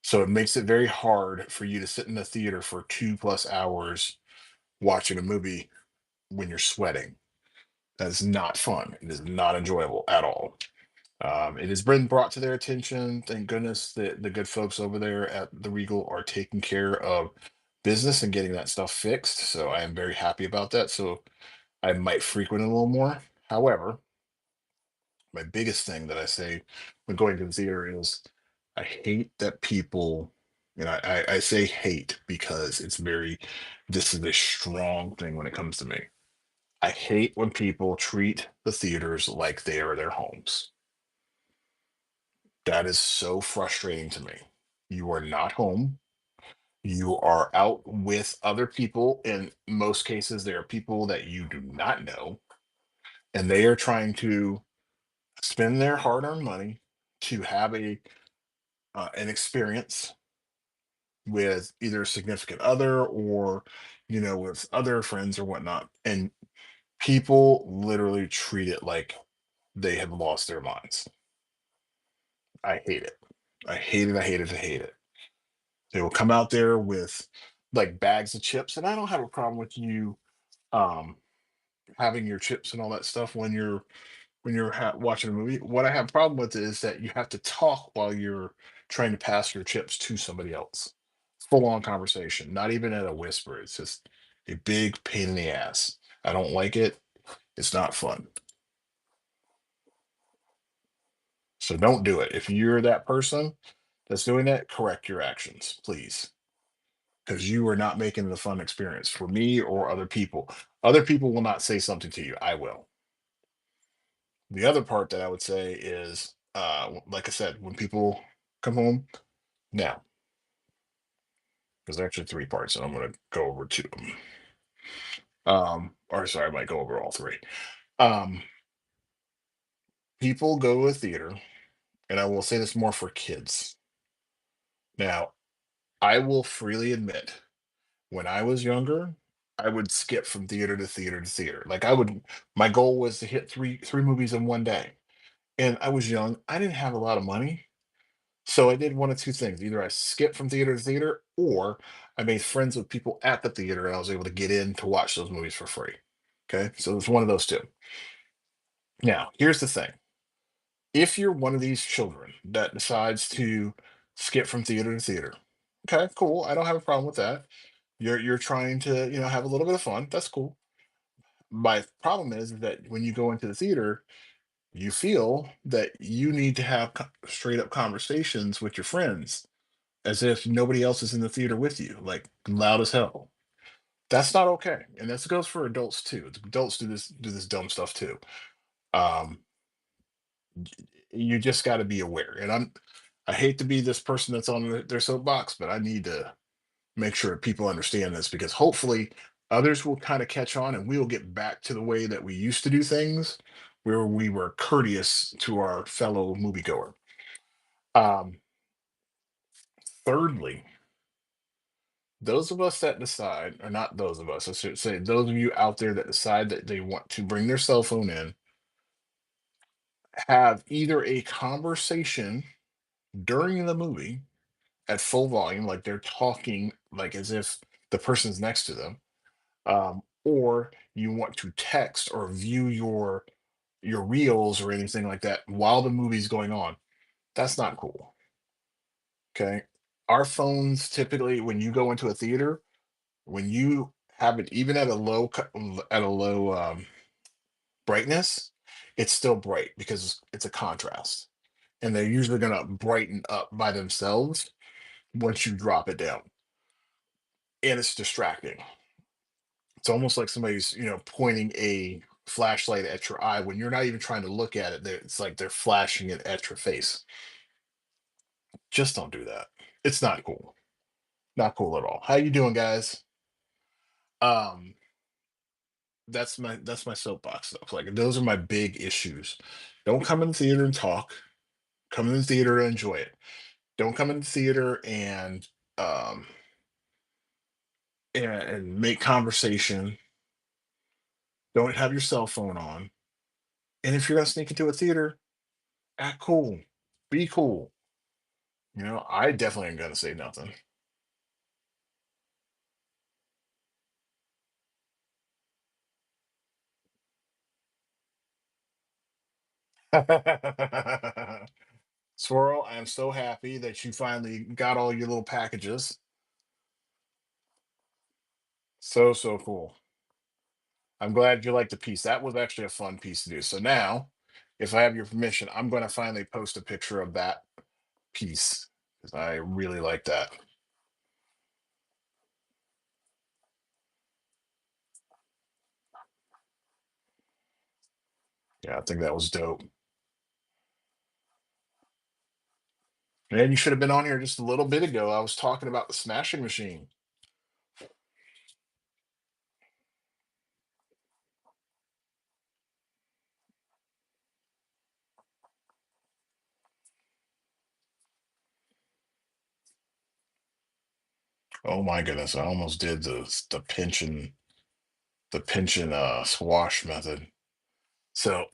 So it makes it very hard for you to sit in the theater for 2+ hours watching a movie when you're sweating. That is not fun. It is not enjoyable at all. It has been brought to their attention. Thank goodness that the good folks over there at the Regal are taking care of business and getting that stuff fixed. So I am very happy about that. So I might frequent it a little more. However, my biggest thing that I say when going to the theater is I hate that people, and I say hate because this is a strong thing when it comes to me. I hate when people treat the theaters like they are their homes. That is so frustrating to me. You are not home. You are out with other people. In most cases, there are people that you do not know, and they are trying to spend their hard-earned money to have an experience with either a significant other or with other friends or whatnot, and people literally treat it like they have lost their minds. I hate it. I hate it. I hate it. I hate it. They will come out there with like bags of chips, and I don't have a problem with you um having your chips and all that stuff when you're watching a movie. What I have a problem with is that you have to talk while you're trying to pass your chips to somebody else. Full on conversation, not even at a whisper. It's just a big pain in the ass. I don't like it. It's not fun. So don't do it. If you're that person that's doing that, correct your actions, please. Because you are not making it a fun experience for me or other people. Other people will not say something to you. I will. The other part that I would say is, like I said, when people come home now, there's actually three parts, and I'm going to go over two of them. Or sorry, I might go over all three. Um, People go to a theater, and I will say this more for kids. Now, I will freely admit, when I was younger, I would skip from theater to theater to theater. Like my goal was to hit three movies in one day. And I was young. I didn't have a lot of money. So I did one of two things. Either I skipped from theater to theater, or I made friends with people at the theater and I was able to get in to watch those movies for free. Okay. So it's one of those two. Now, here's the thing. If you're one of these children that decides to skip from theater to theater, okay, cool. I don't have a problem with that. You're trying to, have a little bit of fun. That's cool. My problem is that when you go into the theater, you feel that you need to have straight up conversations with your friends as if nobody else is in the theater with you, like loud as hell. That's not okay, and this goes for adults too. Adults do this dumb stuff too. Um, you just got to be aware. And I hate to be this person that's on their soapbox, but I need to make sure people understand this because hopefully others will kind of catch on and we'll get back to the way that we used to do things, where we were courteous to our fellow moviegoer. Um, Thirdly, those of us that decide, or not those of us, I should say, those of you out there that decide that they want to bring their cell phone in, have either a conversation during the movie at full volume, like they're talking, like as if the person's next to them, or you want to text or view your reels or anything like that while the movie's going on. That's not cool. Okay. Our phones typically, when you go into a theater, when you have it even at a low brightness, it's still bright because it's a contrast. And they're usually gonna brighten up by themselves once you drop it down. And it's distracting. It's almost like somebody's, pointing a flashlight at your eye when you're not even trying to look at it. It's like they're flashing it at your face. Just don't do that. It's not cool. Not cool at all. How you doing, guys? Um, that's my soapbox stuff. Like those are my big issues. Don't come in the theater and talk. Come in the theater to enjoy it. Don't come in the theater um and make conversation. Don't have your cell phone on. And if you're gonna sneak into a theater, act cool. Be cool. I definitely ain't gonna say nothing. Swirl, I am so happy that you finally got all your little packages. So, so cool. I'm glad you liked the piece. That was actually a fun piece to do. So now, if I have your permission, I'm going to finally post a picture of that piece because I really like that. Yeah, I think that was dope. And you should have been on here just a little bit ago. I was talking about the smashing machine. Oh my goodness, I almost did the pinch and swash method. So,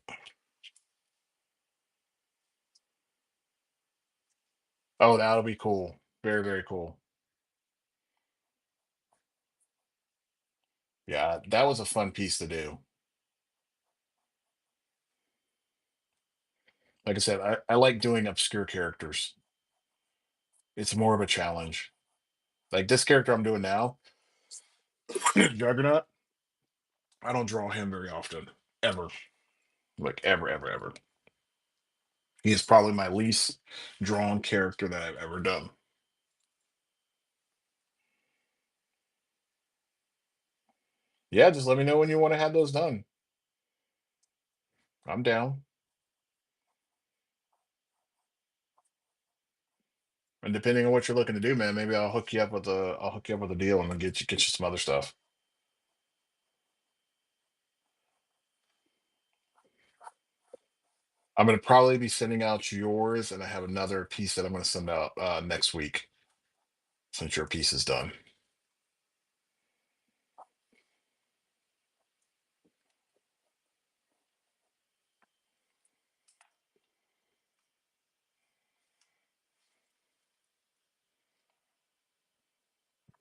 oh, that'll be cool. Very, very cool. Yeah, that was a fun piece to do. Like I said, I like doing obscure characters. It's more of a challenge. Like this character I'm doing now, Juggernaut, I don't draw him very often. Ever. Like ever, ever, ever. He is probably my least drawn character that I've ever done. Yeah, just let me know when you want to have those done. I'm down. And depending on what you're looking to do, man, maybe I'll hook you up with a deal and then get you some other stuff. I'm gonna probably be sending out yours, and I have another piece that I'm gonna send out next week since your piece is done.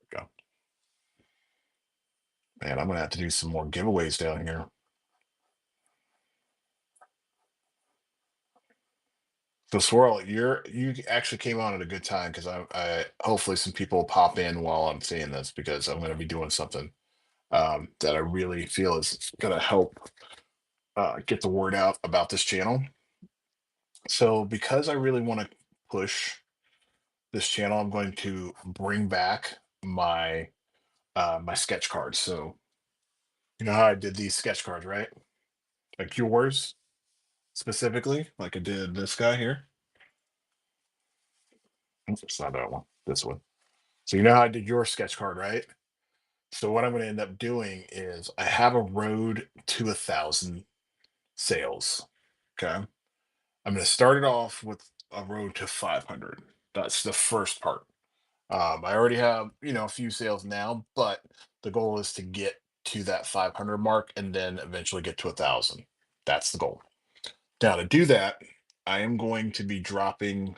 Go. Man, I'm gonna have to do some more giveaways down here. So Swirl, you actually came on at a good time because I hopefully some people will pop in while I'm saying this because I'm gonna be doing something that I really feel is gonna help get the word out about this channel. So because I really want to push this channel, I'm going to bring back my sketch cards. So you know how I did these sketch cards, right? Like yours specifically, like I did this guy here. Oops, it's not that one. This one. So you know how I did your sketch card, right? So what I'm going to end up doing is I have a road to 1,000 sales. Okay. I'm going to start it off with a road to 500. That's the first part. I already have, a few sales now, but the goal is to get to that 500 mark and then eventually get to 1,000. That's the goal. Now, to do that, I am going to be dropping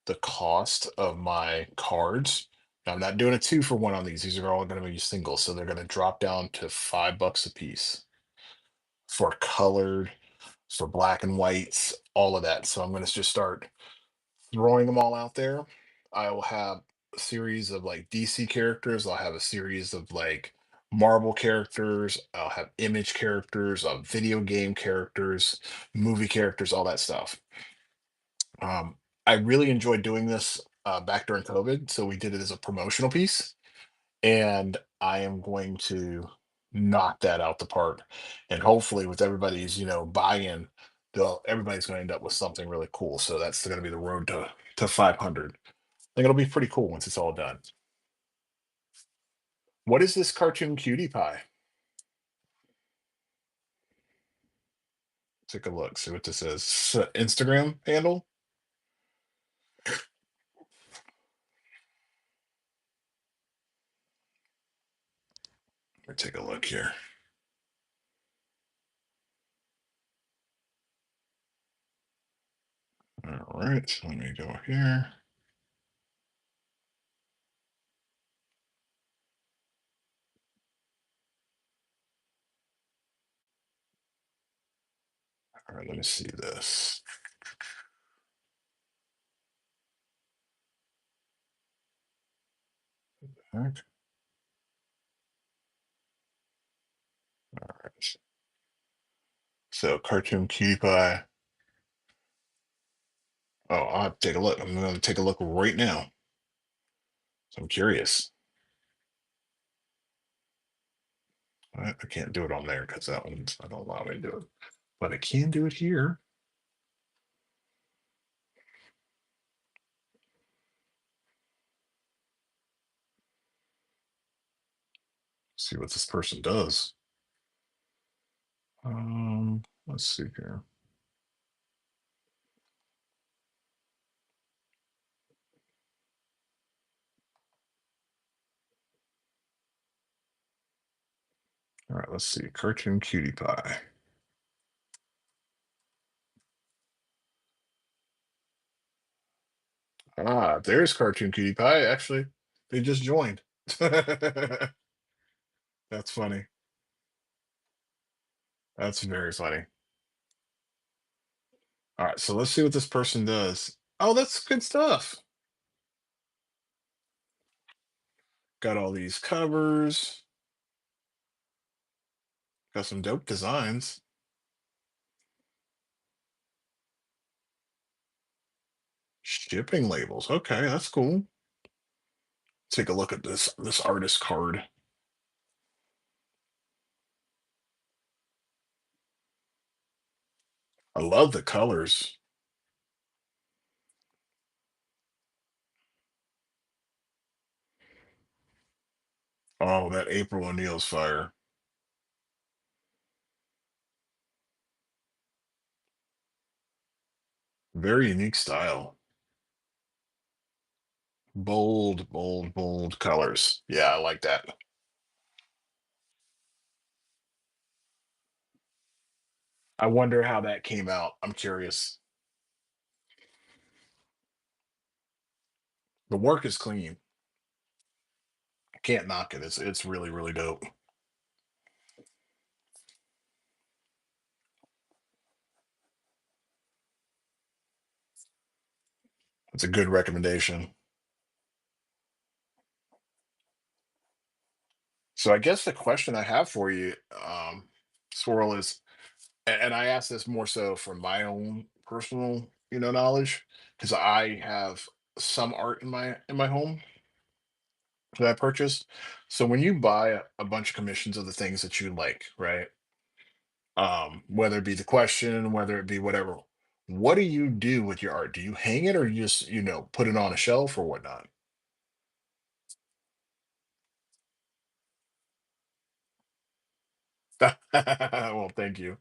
the cost of my cards. Now, I'm not doing a 2-for-1 on these. These are all going to be singles, so they're going to drop down to $5 a piece for colored, for black and whites, all of that. So I'm going to just start throwing them all out there. I will have a series of like DC characters. I'll have a series of like Marvel characters. I'll have image characters, video game characters, movie characters, all that stuff. Um, I really enjoyed doing this back during COVID, so we did it as a promotional piece, and I am going to knock that out the park. And hopefully, with everybody's buy-in, everybody's going to end up with something really cool. So that's going to be the road to 500. I think it'll be pretty cool once it's all done. What is this cartoon cutie pie? Take a look. See what this is. Instagram handle. Let me take a look here. All right. So let me go here. All right. Let me see this. Heck? All right. So cartoon cutie pie. Oh, I'll have to take a look. I'm going to take a look right now. So I'm curious. I can't do it on there because that one's not gonna allow me to do it. But I can do it here. See what this person does. Let's see here. All right, let's see. Cartoon cutie pie. Ah, there's cartoon cutie pie. Actually, they just joined. That's funny. That's very funny. All right, so let's see what this person does. Oh, that's good stuff. Got all these covers. Got some dope designs. Shipping labels. Okay, that's cool. Take a look at this artist card. I love the colors. Oh, that April O'Neil's fire. Very unique style. Bold, bold, bold colors. Yeah, I like that. I wonder how that came out. I'm curious. The work is clean. I can't knock it. It's really, really dope. It's a good recommendation. So I guess the question I have for you, Swirl, is, and I ask this more so from my own personal, knowledge, because I have some art in my home that I purchased. So when you buy a bunch of commissions of the things that you like, right? Whether it be the question, whether it be whatever, what do you do with your art? Do you hang it or you just, put it on a shelf or whatnot? Well, thank you.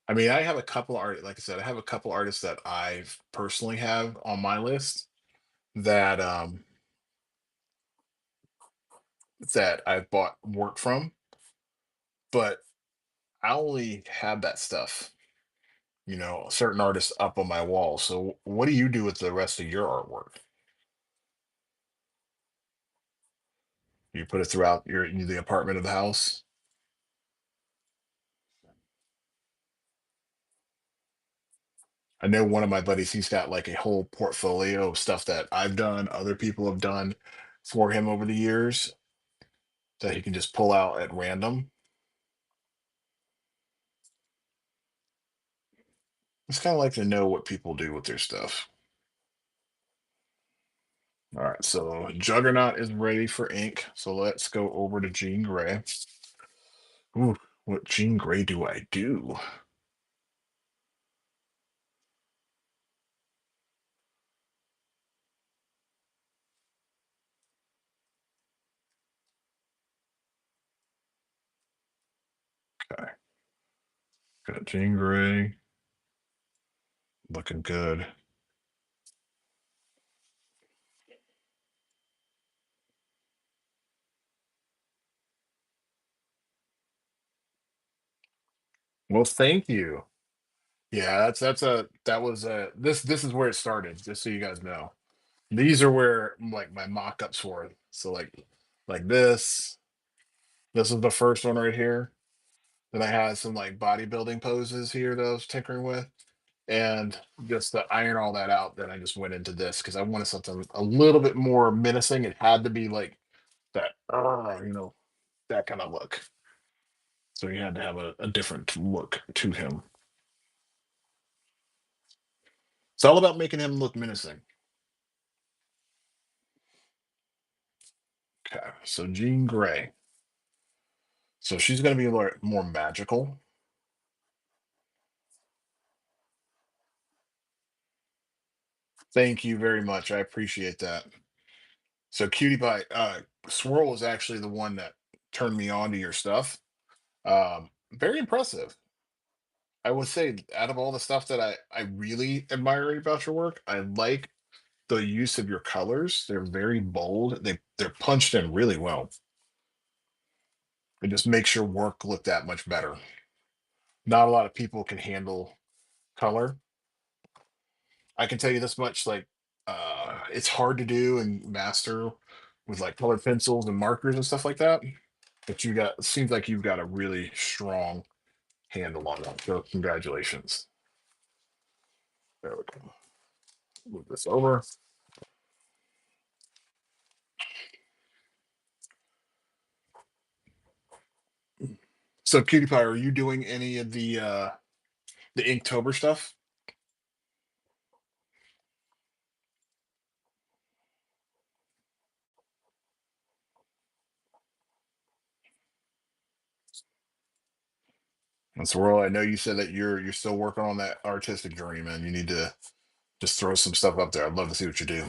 I mean, I have a couple art, like I said, I have a couple artists that I've personally have on my list that I've bought work from, but I only have that stuff, certain artists up on my wall. So what do you do with the rest of your artwork? You put it throughout the apartment of the house? I know one of my buddies, he's got like a whole portfolio of stuff that I've done, other people have done for him over the years that he can just pull out at random. It's kind of like to know what people do with their stuff. All right, so Juggernaut is ready for ink. So let's go over to Jean Grey. Ooh, what Jean Grey do I do? Okay. Got Jean Grey looking good. Well, thank you. Yeah, that was a this is where it started, just so you guys know. These are where like my mock-ups were. So like this is the first one right here. Then I had some like bodybuilding poses here that I was tinkering with. And just to iron all that out, then I just went into this because I wanted something a little bit more menacing. It had to be like that, that kind of look. So he had to have a different look to him. It's all about making him look menacing. Okay, so Jean Grey. So she's going to be like more magical. Thank you very much. I appreciate that. So Cutie Pie, Swirl was actually the one that turned me on to your stuff. Very impressive. I would say out of all the stuff that I really admire about your work, I like the use of your colors. They're very bold. They're punched in really well. It just makes your work look that much better. Not a lot of people can handle color. I can tell you this much, like it's hard to do and master with like colored pencils and markers and stuff like that. But you got it seems like you've got a really strong handle on that. So congratulations. There we go. Move this over. So Cutie Pie, are you doing any of the Inktober stuff? And Swirl, I know you said that you're still working on that artistic journey, man. You need to just throw some stuff up there. I'd love to see what you do.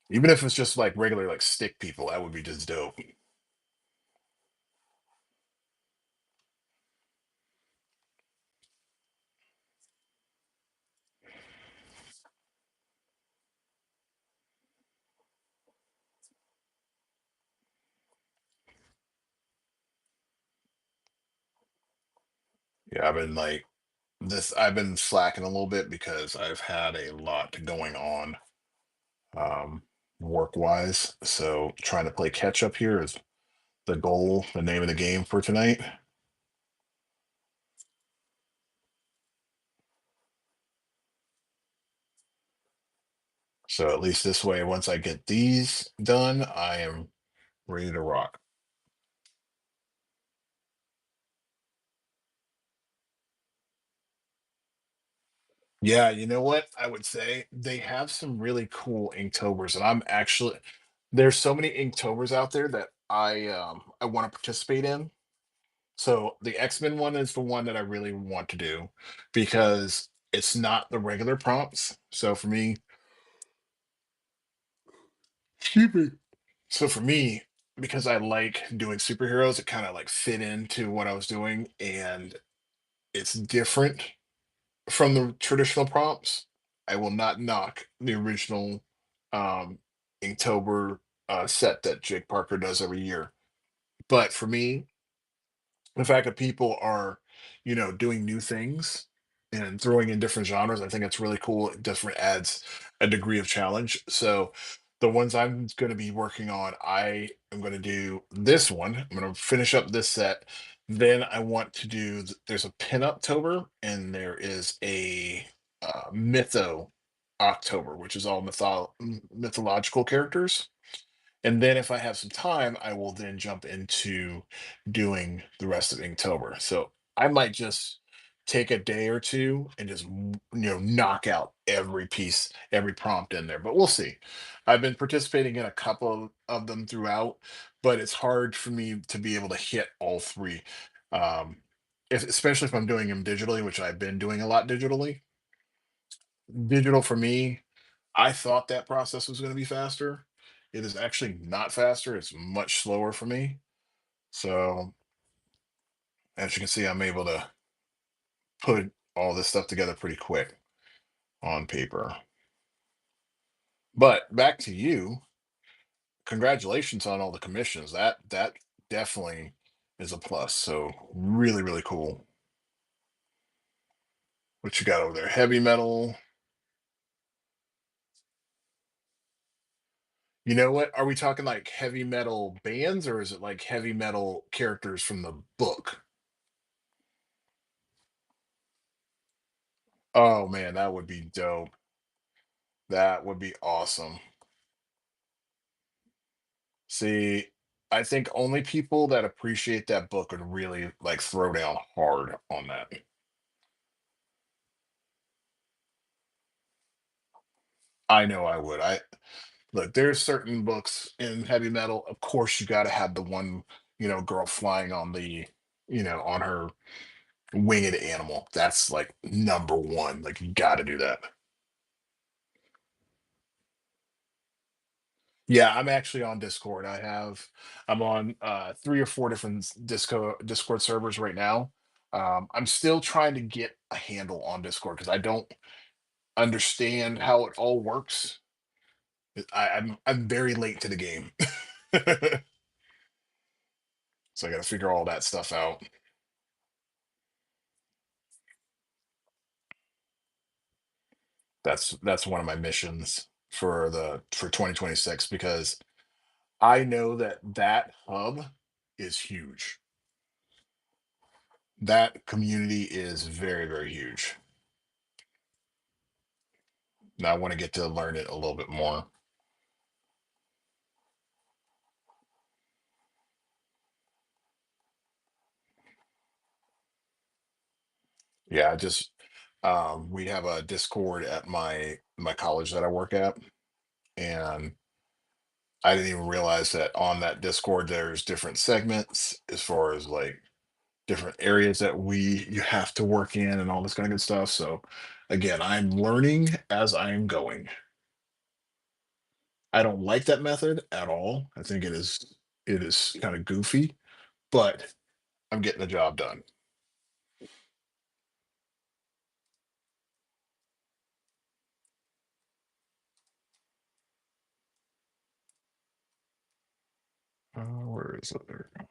Even if it's just like regular like stick people, that would be just dope. Yeah, I've been slacking a little bit because I've had a lot going on um work wise. So trying to play catch up here is the goal, the name of the game for tonight. So at least this way, once I get these done, I am ready to rock. Yeah, you know what? I would say they have some really cool Inktobers, and there's so many Inktobers out there that I want to participate in. So the X-Men one is the one that I really want to do because it's not the regular prompts. So for me, excuse me. So for me, because I like doing superheroes, it kind of like fit into what I was doing, and it's different from the traditional prompts. I will not knock the original um Inktober set that Jake Parker does every year. But for me, the fact that people are, doing new things and throwing in different genres, I think it's really cool. It different adds a degree of challenge. So the ones I'm going to be working on, I am going to do this one. I'm going to finish up this set. Then I want to do. There's a pinup tober and there is a mytho October, which is all mythological characters. And then if I have some time, I will then jump into doing the rest of Inktober. So I might just take a day or two and just knock out every piece, every prompt in there. But we'll see. I've been participating in a couple of them throughout, but it's hard for me to be able to hit all three. Um, especially if I'm doing them digitally, which I've been doing a lot digitally. Digital for me, I thought that process was going to be faster. It is actually not faster. It's much slower for me. So as you can see, I'm able to put all this stuff together pretty quick on paper. But back to you. Congratulations on all the commissions. That definitely is a plus. So really, really cool. What you got over there? Heavy metal. You know what? Are we talking like heavy metal bands or is it like heavy metal characters from the book? Oh man, that would be dope. That would be awesome. See, I think only people that appreciate that book would really like throw down hard on that. I know I would. I look, there's certain books in heavy metal. Of course, you got to have the one, girl flying on on her winged animal. That's like number one. Like you got to do that. Yeah, I'm actually on Discord. I'm on three or four different Discord servers right now. I'm still trying to get a handle on Discord because I don't understand how it all works. I'm very late to the game, so I got to figure all that stuff out. That's one of my missions for 2026 because I know that hub is huge. That community is very, very huge. And I want to get to learn it a little bit more. Yeah, just we have a Discord at my college that I work at, and I didn't even realize that on that Discord there's different segments as far as like different areas that we you have to work in and all this kind of good stuff. So again, I'm learning as I am going. I don't like that method at all. I think it is kind of goofy, but I'm getting the job done. Where is it? There we go.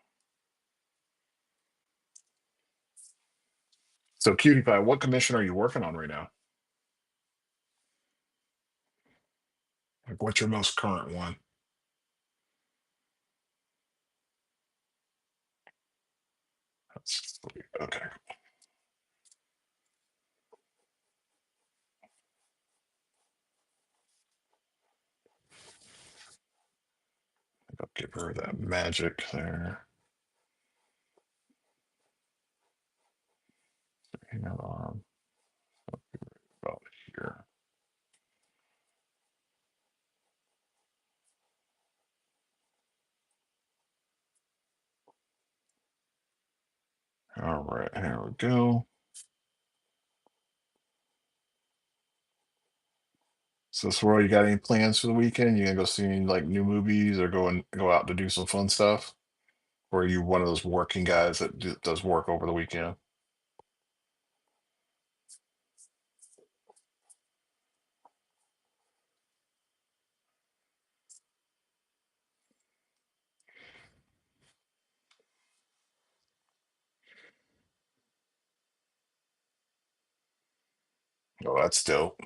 So Cutie Pie, what commission are you working on right now? Like what's your most current one? That's okay. I'll give her that magic there. Hang on about here. All right, here we go. So, Swirl, you got any plans for the weekend? You gonna go see any like new movies or go out to do some fun stuff? Or are you one of those working guys that does work over the weekend? Oh, that's dope.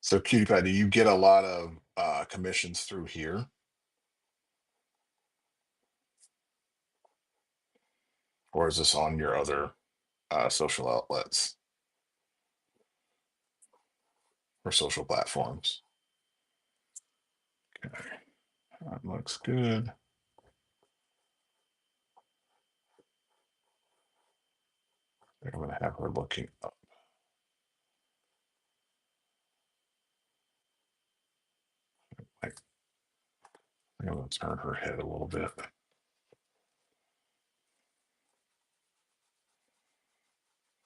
So, Cutie Pie, do you get a lot of commissions through here, or is this on your other social outlets or social platforms? Okay, that looks good. I'm gonna have her looking up. Like, I'm gonna turn her head a little bit.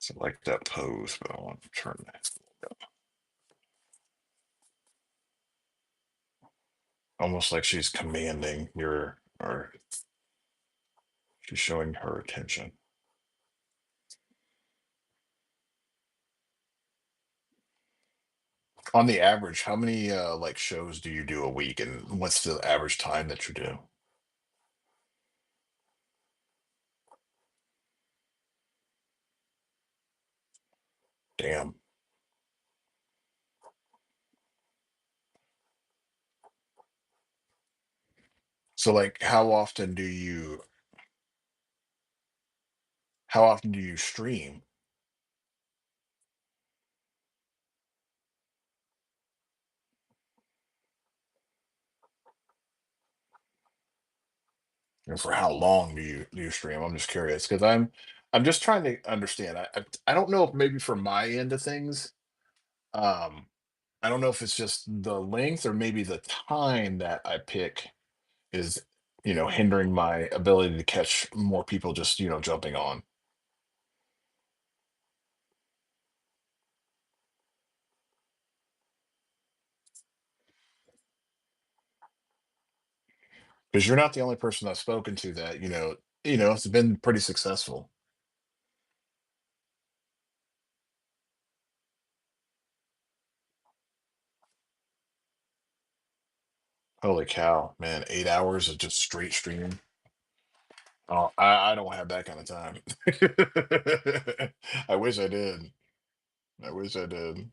So I like that pose, but I want to turn that. Almost like she's commanding your, or she's showing her attention. On the average, how many like shows do you do a week, and what's the average time that you do? Damn. So like how often do you stream? And for how long do you stream? I'm just curious because I'm just trying to understand. I don't know if maybe from my end of things, um, I don't know if it's just the length or maybe the time that I pick is, hindering my ability to catch more people just, jumping on. Because you're not the only person I've spoken to that, it's been pretty successful. Holy cow, man, 8 hours of just straight streaming. Oh, I don't have that kind of time. I wish I did. I wish I did.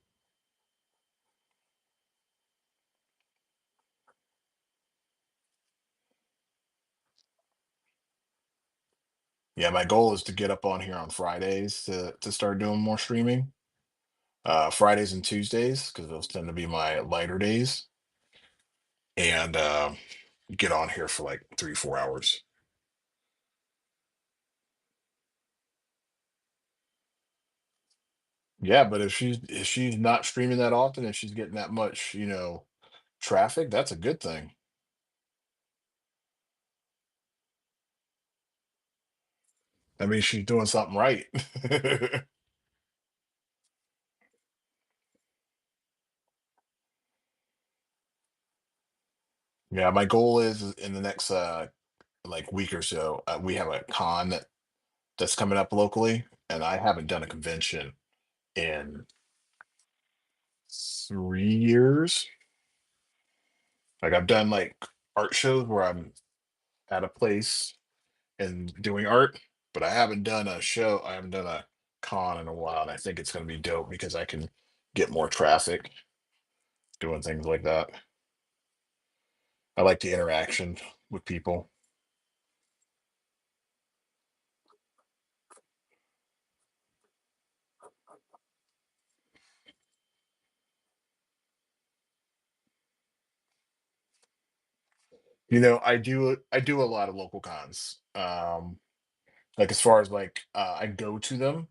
Yeah, my goal is to get up on here on Fridays to start doing more streaming. Fridays and Tuesdays, because those tend to be my lighter days, and get on here for like 3, 4 hours. Yeah, but if she's not streaming that often and she's getting that much, traffic, that's a good thing. I mean, she's doing something right. Yeah, my goal is in the next like week or so, we have a con that's coming up locally, and I haven't done a convention in 3 years. Like I've done like art shows where I'm at a place and doing art, but I haven't done a show. I haven't done a con in a while, and I think it's going to be dope because I can get more traffic doing things like that. I like the interaction with people. I do a lot of local cons. Like as far as like I go to them,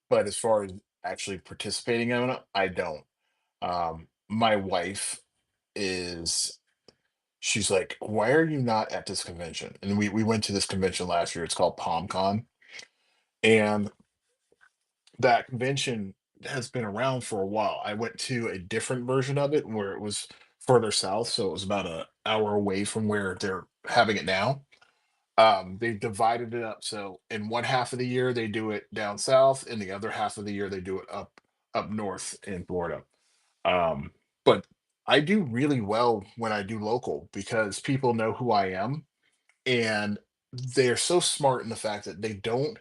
but as far as actually participating in it, I don't. My wife is she's like, "Why are you not at this convention?" And we went to this convention last year. It's called PalmCon, and that convention has been around for a while. I went to a different version of it where it was further south, so it was about an hour away from where they're having it now. They've divided it up. So in one half of the year they do it down south, and the other half of the year they do it up north in Florida. Um, but I do really well when I do local because people know who I am, and they're so smart in the fact that they don't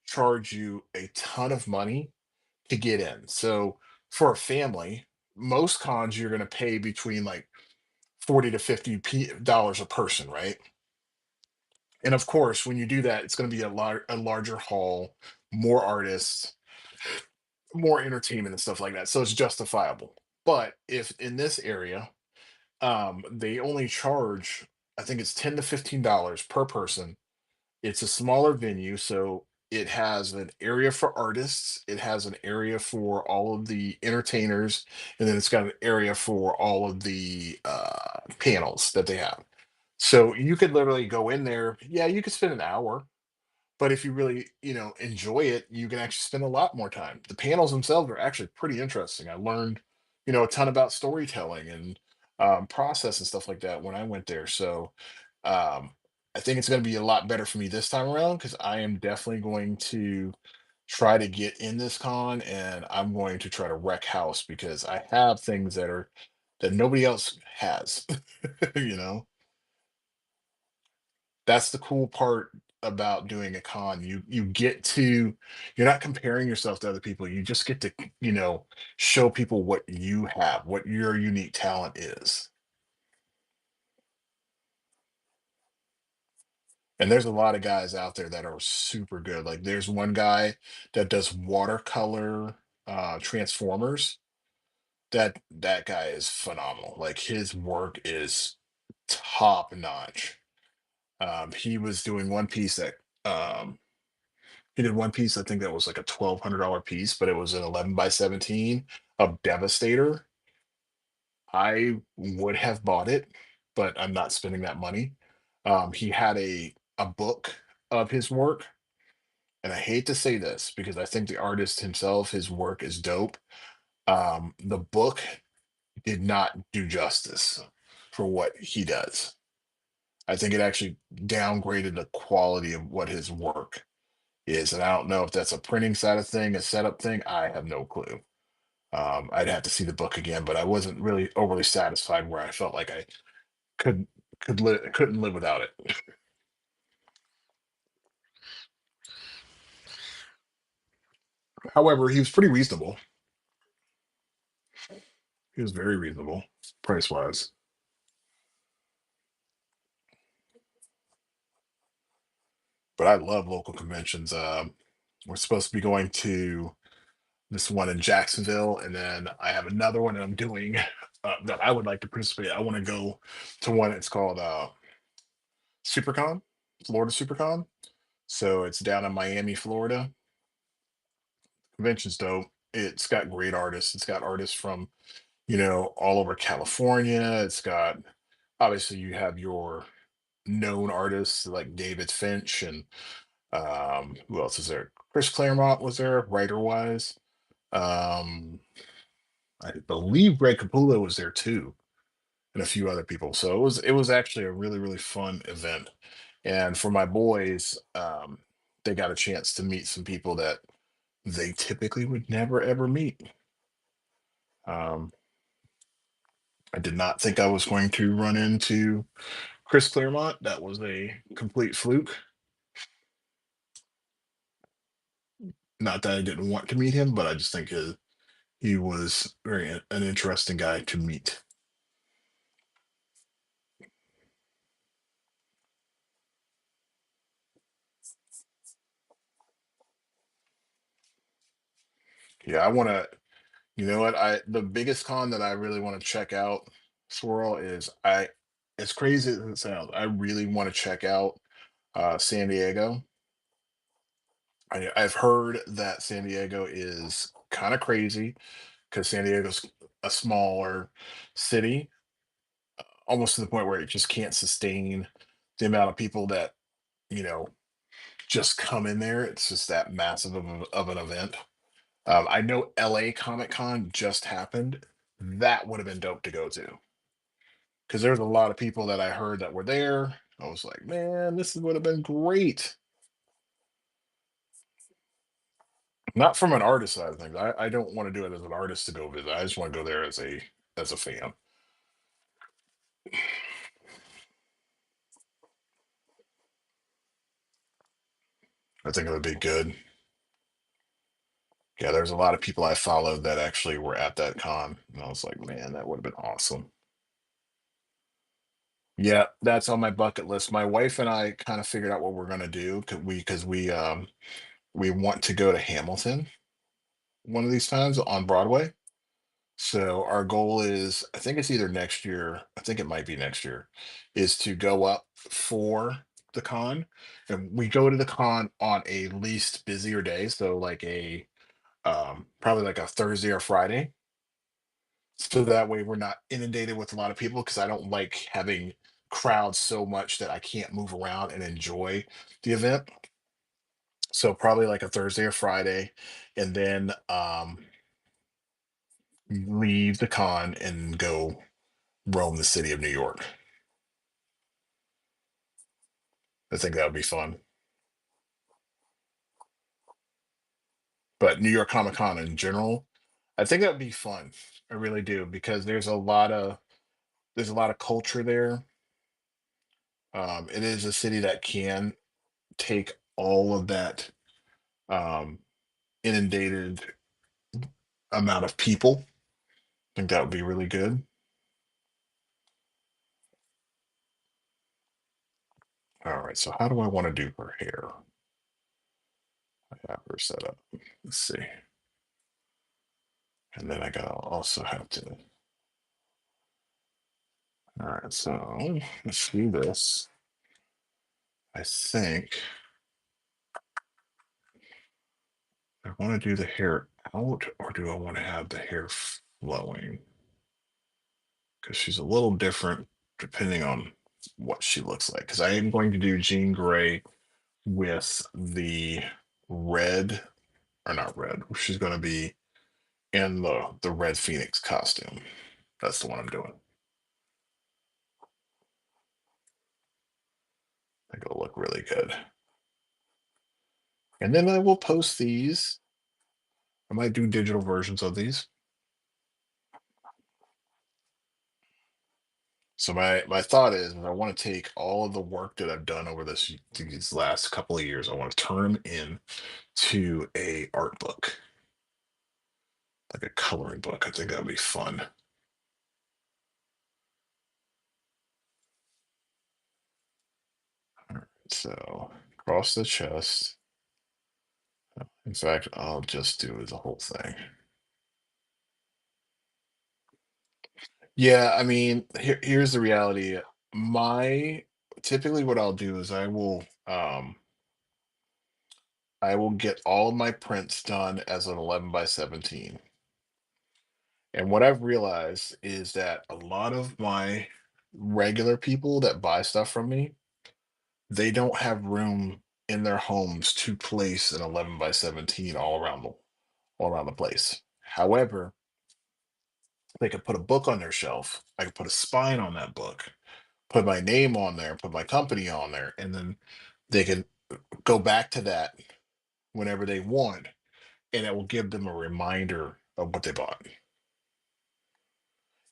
charge you a ton of money to get in. So for a family, most cons you're going to pay between like 40 to 50 dollars a person, right? And of course, when you do that, it's going to be a larger hall, more artists, more entertainment and stuff like that. So it's justifiable. But if in this area, they only charge, I think it's $10 to $15 per person. It's a smaller venue, so it has an area for artists, it has an area for all of the entertainers, and then it's got an area for all of the panels that they have. So you could literally go in there. Yeah, you could spend an hour, But if you really, enjoy it, you can actually spend a lot more time. The panels themselves are actually pretty interesting. I learned, a ton about storytelling and process and stuff like that when I went there. So um, I think it's going to be a lot better for me this time around because I am definitely going to try to get in this con and I'm going to try to wreck house because I have things that nobody else has. you know that's the cool part about doing a con. You get to you're not comparing yourself to other people. You just get to, show people what you have, what your unique talent is. And there's a lot of guys out there that are super good. Like there's one guy that does watercolor transformers. That guy is phenomenal. Like his work is top notch. He was doing one piece that um he did one piece, I think that was like a $1,200 piece, but it was an 11 by 17 of Devastator. I would have bought it, but I'm not spending that money. He had a book of his work, and I hate to say this because I think the artist himself, his work is dope. The book did not do justice for what he does. I think it actually downgraded the quality of what his work is, and I don't know if that's a printing side of thing, a setup thing. I have no clue. I'd have to see the book again, but I wasn't really overly satisfied where I felt like I couldn't couldn't live without it. However, he was pretty reasonable. He was very reasonable price wise. But I love local conventions. We're supposed to be going to this one in Jacksonville, and then I have another one that I'm doing that I would like to participate. I want to go to one. It's called SuperCon, Florida SuperCon. So it's down in Miami, Florida. Convention's dope. It's got great artists. It's got artists from, all over California. It's got obviously you have your known artists like David Finch and who else is there? Chris Claremont was there, writer wise. Um, I believe Greg Capullo was there too, and a few other people. So it was actually a really, really fun event. And for my boys, they got a chance to meet some people that they typically would never ever meet. Um, I did not think I was going to run into Chris Claremont. That was a complete fluke. Not that I didn't want to meet him, but I just think he was an interesting guy to meet. Yeah, I want to. You know what? I the biggest con that I really want to check out, Swirl, is I. As crazy as it sounds, I really want to check out San Diego. I've heard that San Diego is kind of crazy because San Diego's a smaller city, almost to the point where it just can't sustain the amount of people that you know just come in there. It's just that massive of an event. I know LA Comic Con just happened. That would have been dope to go to because there's a lot of people that I heard that were there. I was like, man, would have been great. Not from an artist side of things. I don't want to do it as an artist to go visit. I just want to go there as a fan. I think it would be good. Yeah, there's a lot of people I followed that actually were at that con, and I was like, man, that would have been awesome. Yeah, that's on my bucket list. My wife and I kind of figured out what we're gonna do because we want to go to Hamilton one of these times on Broadway. So our goal is, I think it's either next year, I think it might be next year, is to go up for the con. And we go to the con on a least busier day, so like a probably like a Thursday or Friday. So that way we're not inundated with a lot of people because I don't like having crowds so much that I can't move around and enjoy the event. So probably like a Thursday or Friday, and then leave the con and go roam the city of New York. I think that would be fun. But New York Comic Con in general, I think that would be fun. I really do because there's a lot of culture there. It is a city that can take all of that um, inundated amount of people. I think that would be really good. All right, so how do I want to do her hair? I have her set up. Let's see. And then I gotta also have to. All right, so let's do this. I think I want to do the hair out, or do I want to have the hair flowing? Because she's a little different depending on what she looks like. Because I am going to do Jean Grey with the red, or not red. She's going to be in the Red Phoenix costume. That's the one I'm doing. I think it'll look really good. And then I will post these. I might do digital versions of these. So my thought is I want to take all of the work that I've done over these last couple of years. I want to turn them in to a art book, like a coloring book. I think that would be fun. All right, so across the chest. In fact, I'll just do the whole thing. Yeah, I mean, here's the reality. My typically what I'll do is I will get all of my prints done as an 11 by 17. And what I've realized is that a lot of my regular people that buy stuff from me, they don't have room in their homes to place an 11 by 17 all around the place. However, they could put a book on their shelf. I could put a spine on that book, put my name on there, put my company on there, and then they can go back to that whenever they want, and it will give them a reminder of what they bought.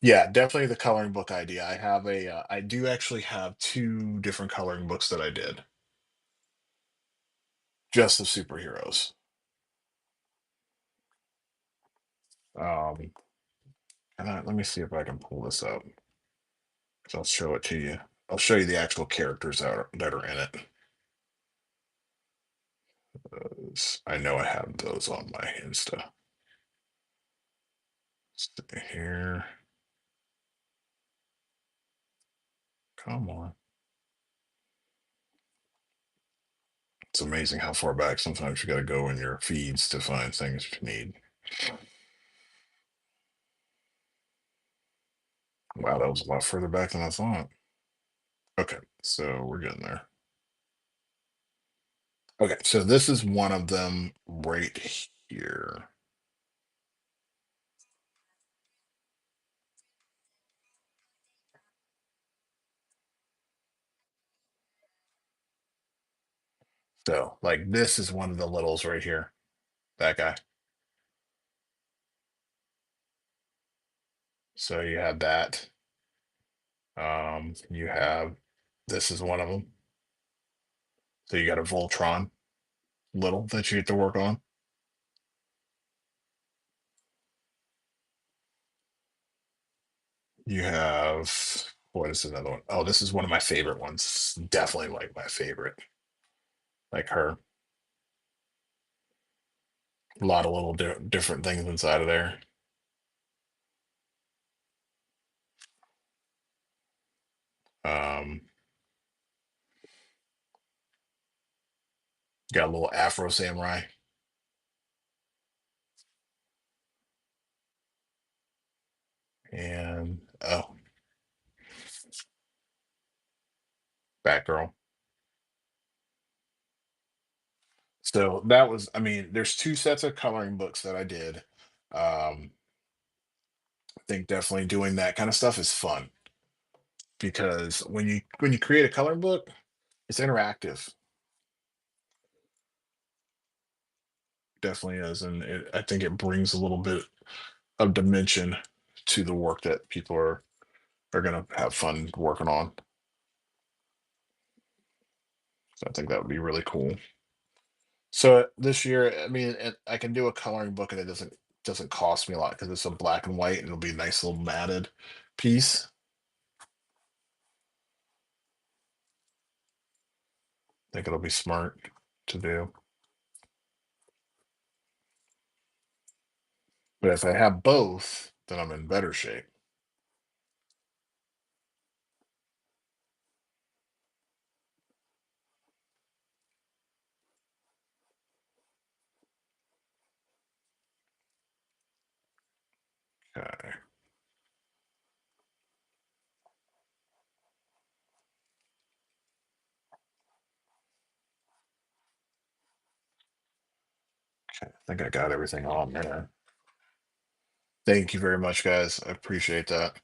Yeah, definitely the coloring book idea. I do actually have two different coloring books that I did just of superheroes. Um, let me see if I can pull this up. 'Cause I'll show it to you. I'll show you the actual characters that are in it. I know I have those on my Insta. See here. Come on. It's amazing how far back sometimes you got to go in your feeds to find things you need. Wow, that was a lot further back than I thought. Okay, so we're getting there. Okay, so this is one of them right here. So, like, this is one of the littles right here. That guy. So you have that. You have this is one of them. So you got a Voltron little that you get to work on. You have what is another one? Oh, this is one of my favorite ones. Definitely like my favorite. Like her. A lot of little different things inside of there. Um, got a little Afro Samurai and oh, Batgirl. So that was, I mean, there's two sets of coloring books that I did. I think definitely doing that kind of stuff is fun because when you create a coloring book, it's interactive. Definitely is, and I think it brings a little bit of dimension to the work that people are gonna have fun working on. So I think that would be really cool. So this year, I mean, I can do a coloring book, and it doesn't cost me a lot because it's a black and white, and it'll be a nice little matted piece. I think it'll be smart to do. But if I have both, then I'm in better shape. Okay. Okay. I think I got everything on there. Thank you very much, guys. I appreciate that.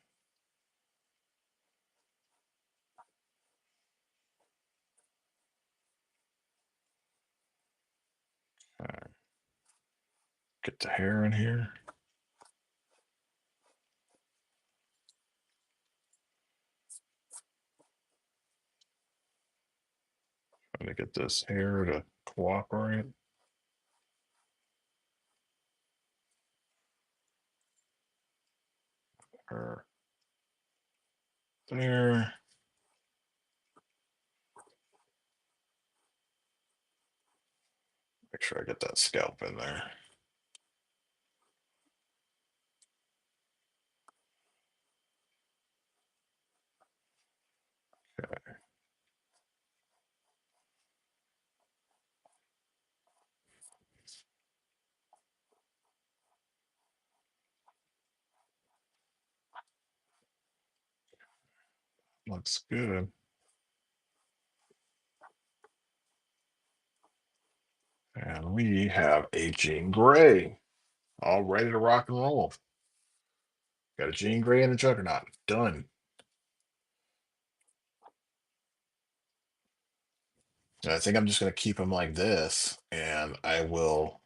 Get the hair in here. Trying to get this hair to cooperate. Or there. Make sure I get that scalp in there. Okay. Looks good. And we have a Jean Grey all ready to rock and roll. Got a Jean Grey and a Juggernaut. Done. And I think I'm just going to keep them like this, and I will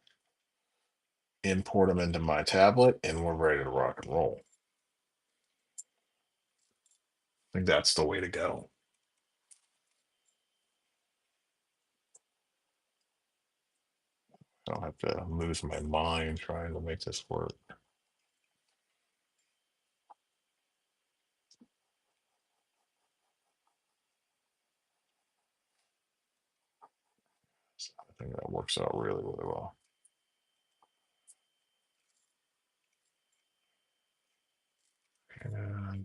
import them into my tablet, and we're ready to rock and roll. I think that's the way to go. I don't have to lose my mind trying to make this work. So I think that works out really, really well. And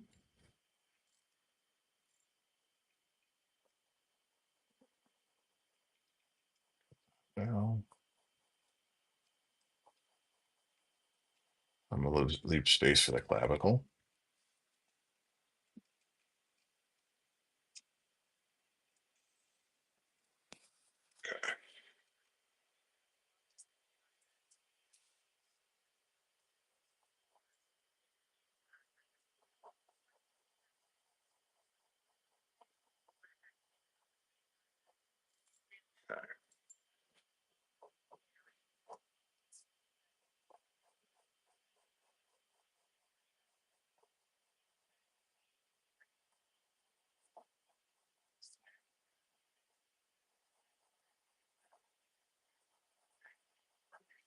now I'm going to leave space for the clavicle. Okay.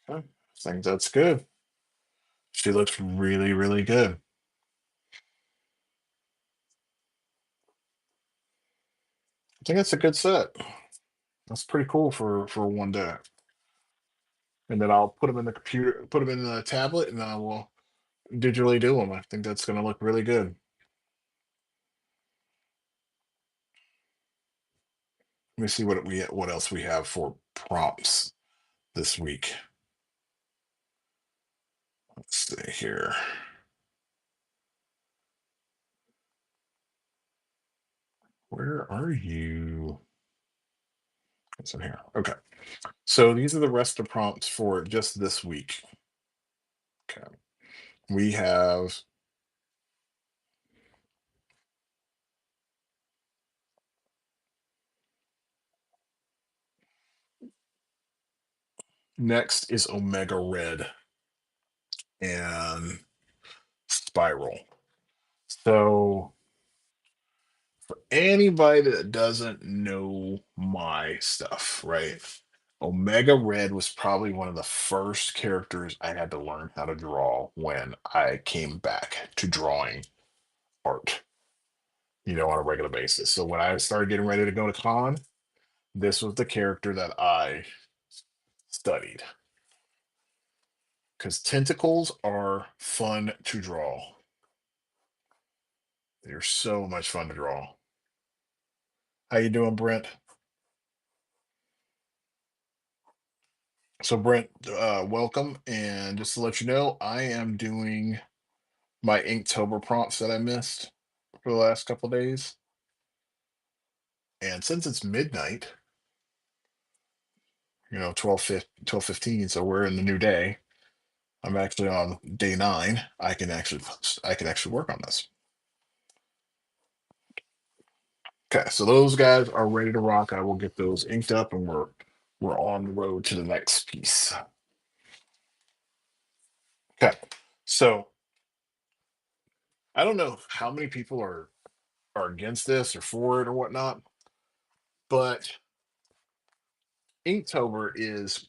I think that's good. She looks really, really good. I think that's a good set. That's pretty cool for one day. And then I'll put them in the computer, put them in the tablet, and then I will digitally do them. I think that's going to look really good. Let me see what else we have for prompts this week. Let's see here. Where are you? It's in here. Okay. So these are the rest of prompts for just this week. Okay. We have next is Omega Red and Spiral. So anybody that doesn't know my stuff, right? Omega Red was probably one of the first characters I had to learn how to draw when I came back to drawing art, on a regular basis. So when I started getting ready to go to con, this was the character that I studied because tentacles are fun to draw. They're so much fun to draw. How you doing, Brent? So Brent, welcome. And just to let you know, I am doing my Inktober prompts that I missed for the last couple days. And since it's midnight, 12:15, so we're in the new day. I'm actually on day 9. I can actually work on this. Okay, so those guys are ready to rock. I will get those inked up, and we're on the road to the next piece. Okay, so I don't know how many people are against this or for it or whatnot, but Inktober is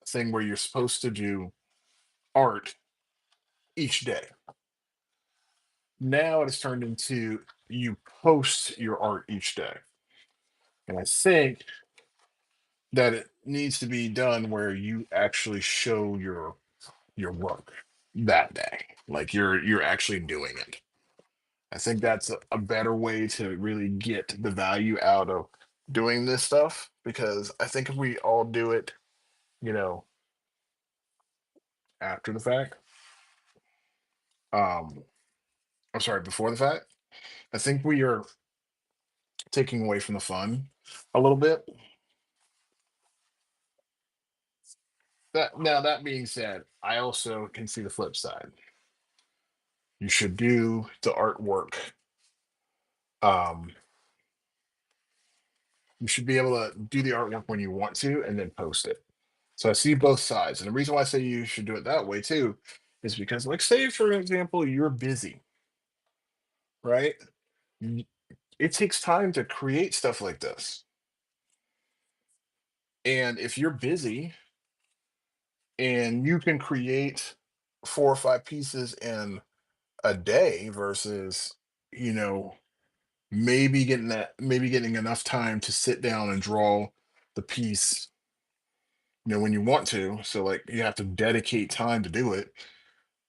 a thing where you're supposed to do art each day. Now it has turned into you post your art each day. And I think that it needs to be done where you actually show your work that day. Like you're actually doing it. I think that's a better way to really get the value out of doing this stuff because I think if we all do it, you know, after the fact, um, I'm sorry, before the fact, I think we are taking away from the fun a little bit. That being said, I also can see the flip side. You should do the artwork. Um, you should be able to do the artwork when you want to and then post it. So I see both sides. And the reason why I say you should do it that way too is because, like, say for example, you're busy, right? Y- It takes time to create stuff like this. And if you're busy and you can create 4 or 5 pieces in a day versus, you know, maybe getting enough time to sit down and draw the piece, when you want to. So like you have to dedicate time to do it.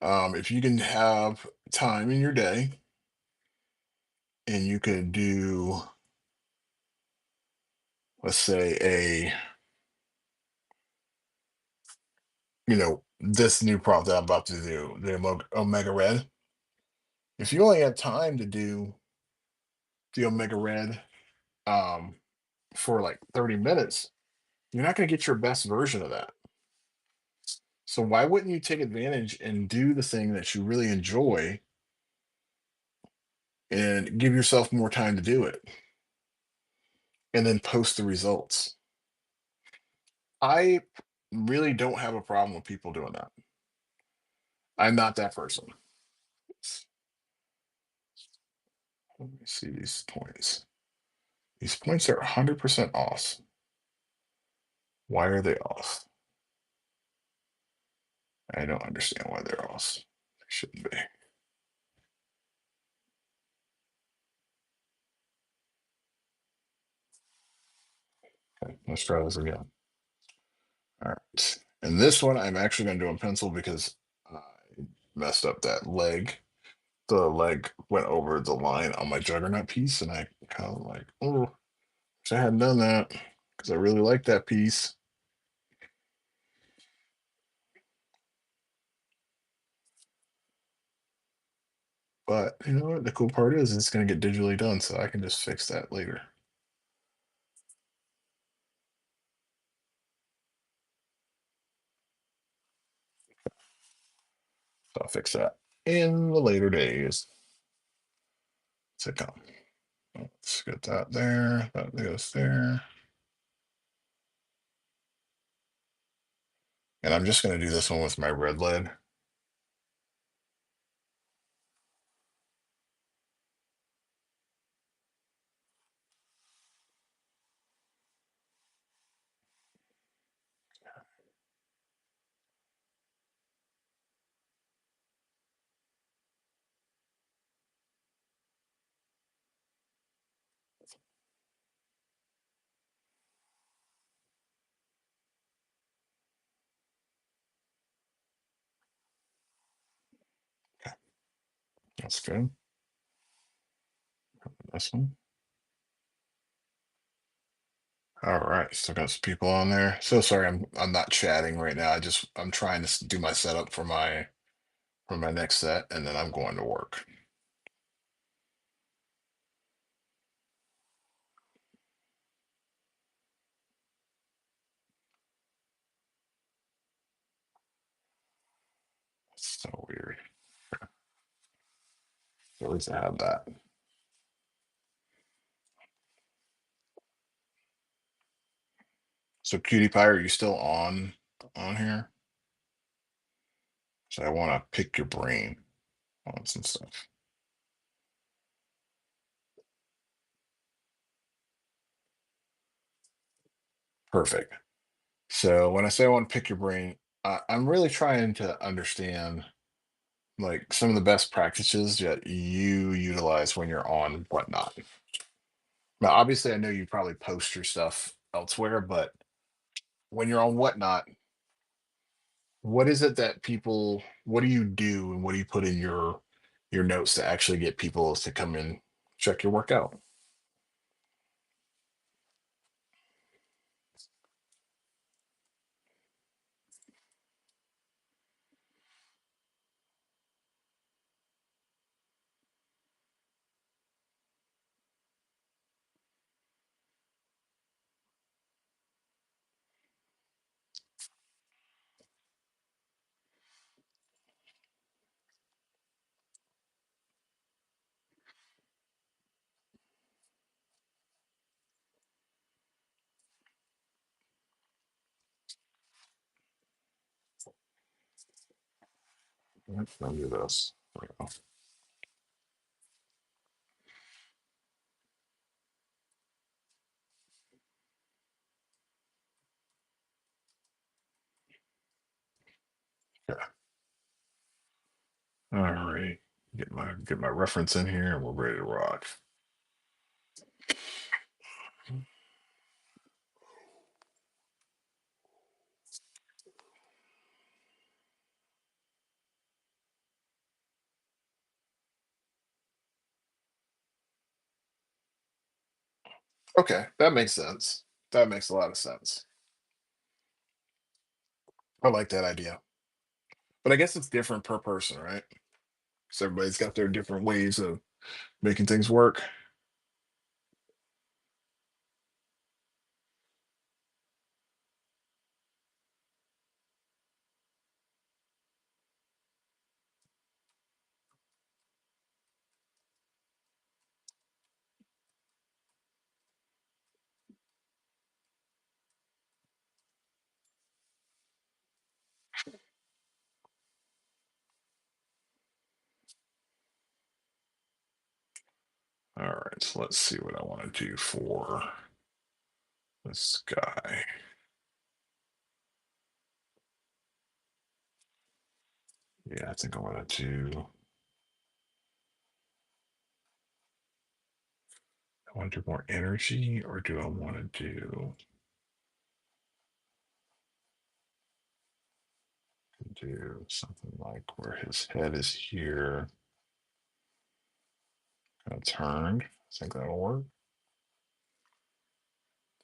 If you can have time in your day and you could do, let's say, this new prompt that I'm about to do, the Omega Red. If you only have time to do the Omega Red um, for like 30 minutes, you're not going to get your best version of that. So why wouldn't you take advantage and do the thing that you really enjoy and give yourself more time to do it and then post the results? I really don't have a problem with people doing that. I'm not that person. Let me see these points. These points are 100% off. Why are they off? I don't understand why they're off. They shouldn't be. Okay, let's try this again. All right. And this one I'm actually going to do in pencil because I messed up that leg. The leg went over the line on my juggernaut piece, and I kind of like, oh, wish I hadn't done that because I really like that piece. But you know what? The cool part is it's going to get digitally done, so I can just fix that later. So I'll fix that in the later days to come. Let's get that there. That goes there. And I'm just going to do this one with my red lead. That's good. This one. All right, still got some people on there. So sorry, I'm not chatting right now. I'm trying to do my setup for my next set, and then I'm going to work. It's so weird. At least I have that. So Cutie Pie, are you still on here? So I want to pick your brain on some stuff. Perfect. So when I say I want to pick your brain, I'm really trying to understand like some of the best practices that you utilize when you're on Whatnot. Now, obviously, I know you probably post your stuff elsewhere, but when you're on Whatnot, what is it that people? What do you do, and what do you put in your notes to actually get people to come in check your work out? Let me do this. There we go. Yeah. All right. Get my reference in here, and we're ready to rock. Okay, that makes sense. That makes a lot of sense. I like that idea. But I guess it's different per person, right? So everybody's got their different ways of making things work. All right, so let's see what I want to do for this guy. Yeah, I think I want to do. I want to do more energy, or do I want to do something like where his head is here, kind of turned? I think that'll work.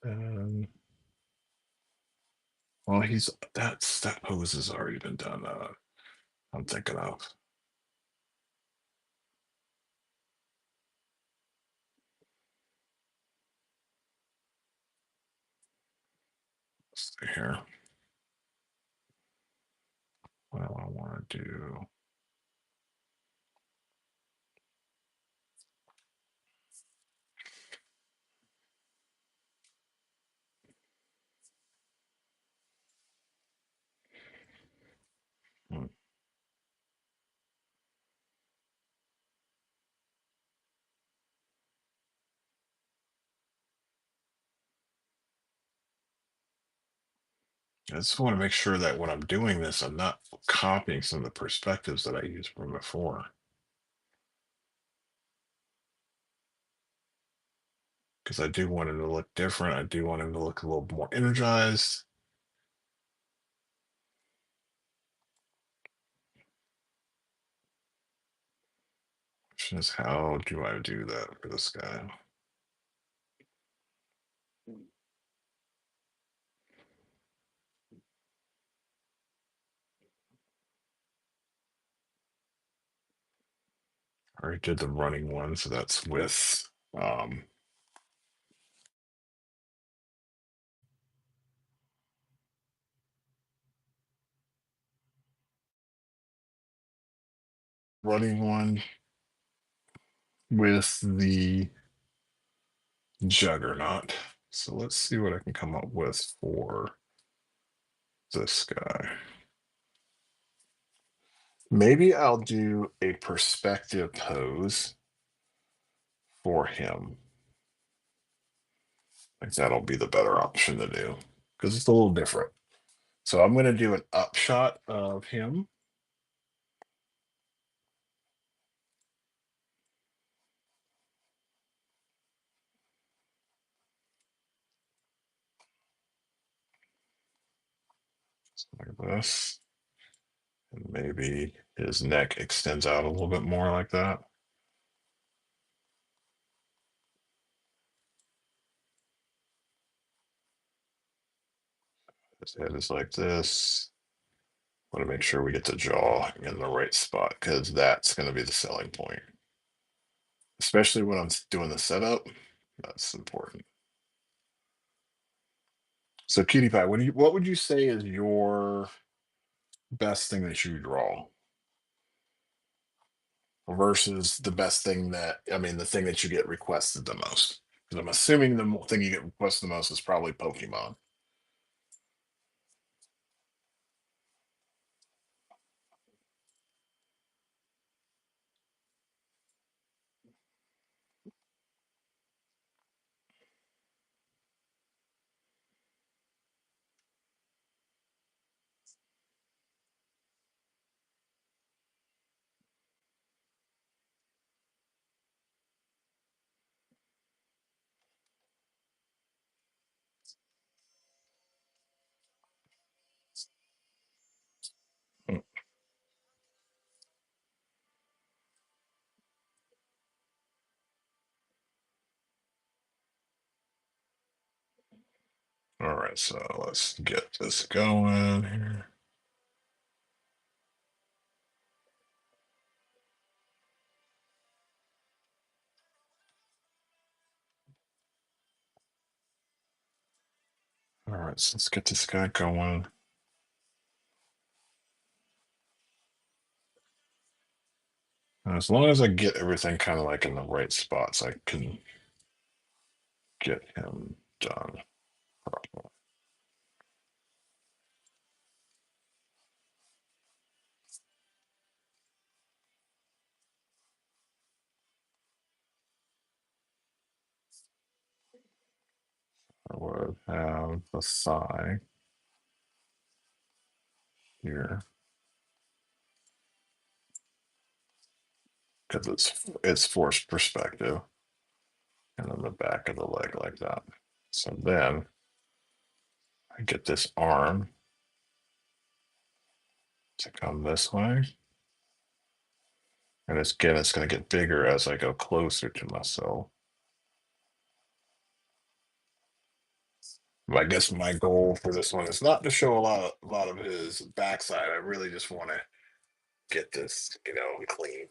And well, that pose has already been done. I'm thinking of. Let's see here. What do I want to do? I just want to make sure that when I'm doing this, I'm not copying some of the perspectives that I used from before. Because I do want him to look different. I do want him to look a little more energized. Question is, how do I do that for this guy? I already did the running one, so that's with running one with the juggernaut. So let's see what I can come up with for this guy. Maybe I'll do a perspective pose for him. I think that'll be the better option to do because it's a little different. So I'm going to do an upshot of him. Like this. And maybe his neck extends out a little bit more like that. His head is like this. Want to make sure we get the jaw in the right spot because that's going to be the selling point, especially when I'm doing the setup. That's important. So, Cutie Pie, what would you say is your best thing that you draw versus the best thing that I mean, the thing that you get requested the most? Because I'm assuming the thing you get requested the most is probably Pokemon. Mm. All right, so let's get this going here. All right, so let's get this guy going. And as long as I get everything kind of like in the right spots, I can get him done properly. I would have the thigh here because it's forced perspective, and then the back of the leg like that. So then I get this arm to come this way, and it's going to get bigger as I go closer to myself. But I guess my goal for this one is not to show a lot of his backside. I really just want to get this, clean.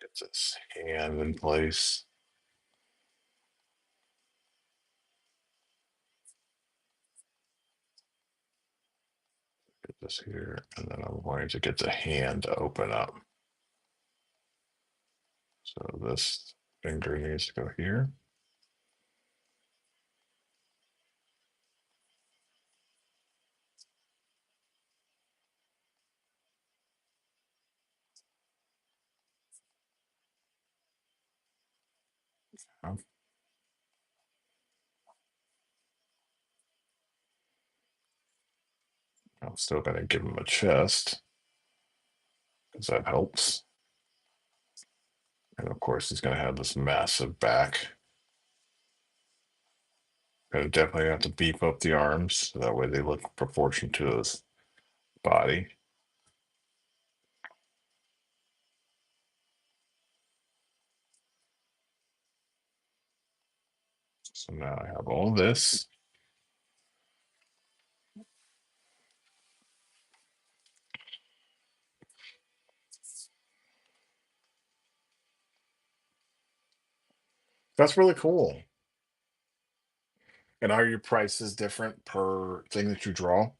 Get this hand in place. Get this here, and then I'm going to get the hand to open up. So this finger needs to go here. I'm, I'm still gonna give him a chest because that helps. And of course, he's gonna have this massive back. Gonna definitely have to beef up the arms so that way they look proportioned to his body. So now I have all this. That's really cool. And are your prices different per thing that you draw?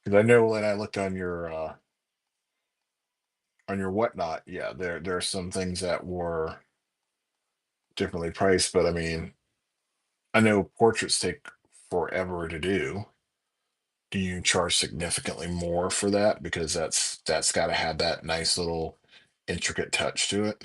Because I know when I looked on your whatnot, yeah, there are some things that were differently priced, but I mean, I know portraits take forever to do. Do you charge significantly more for that because that's got to have that nice little intricate touch to it?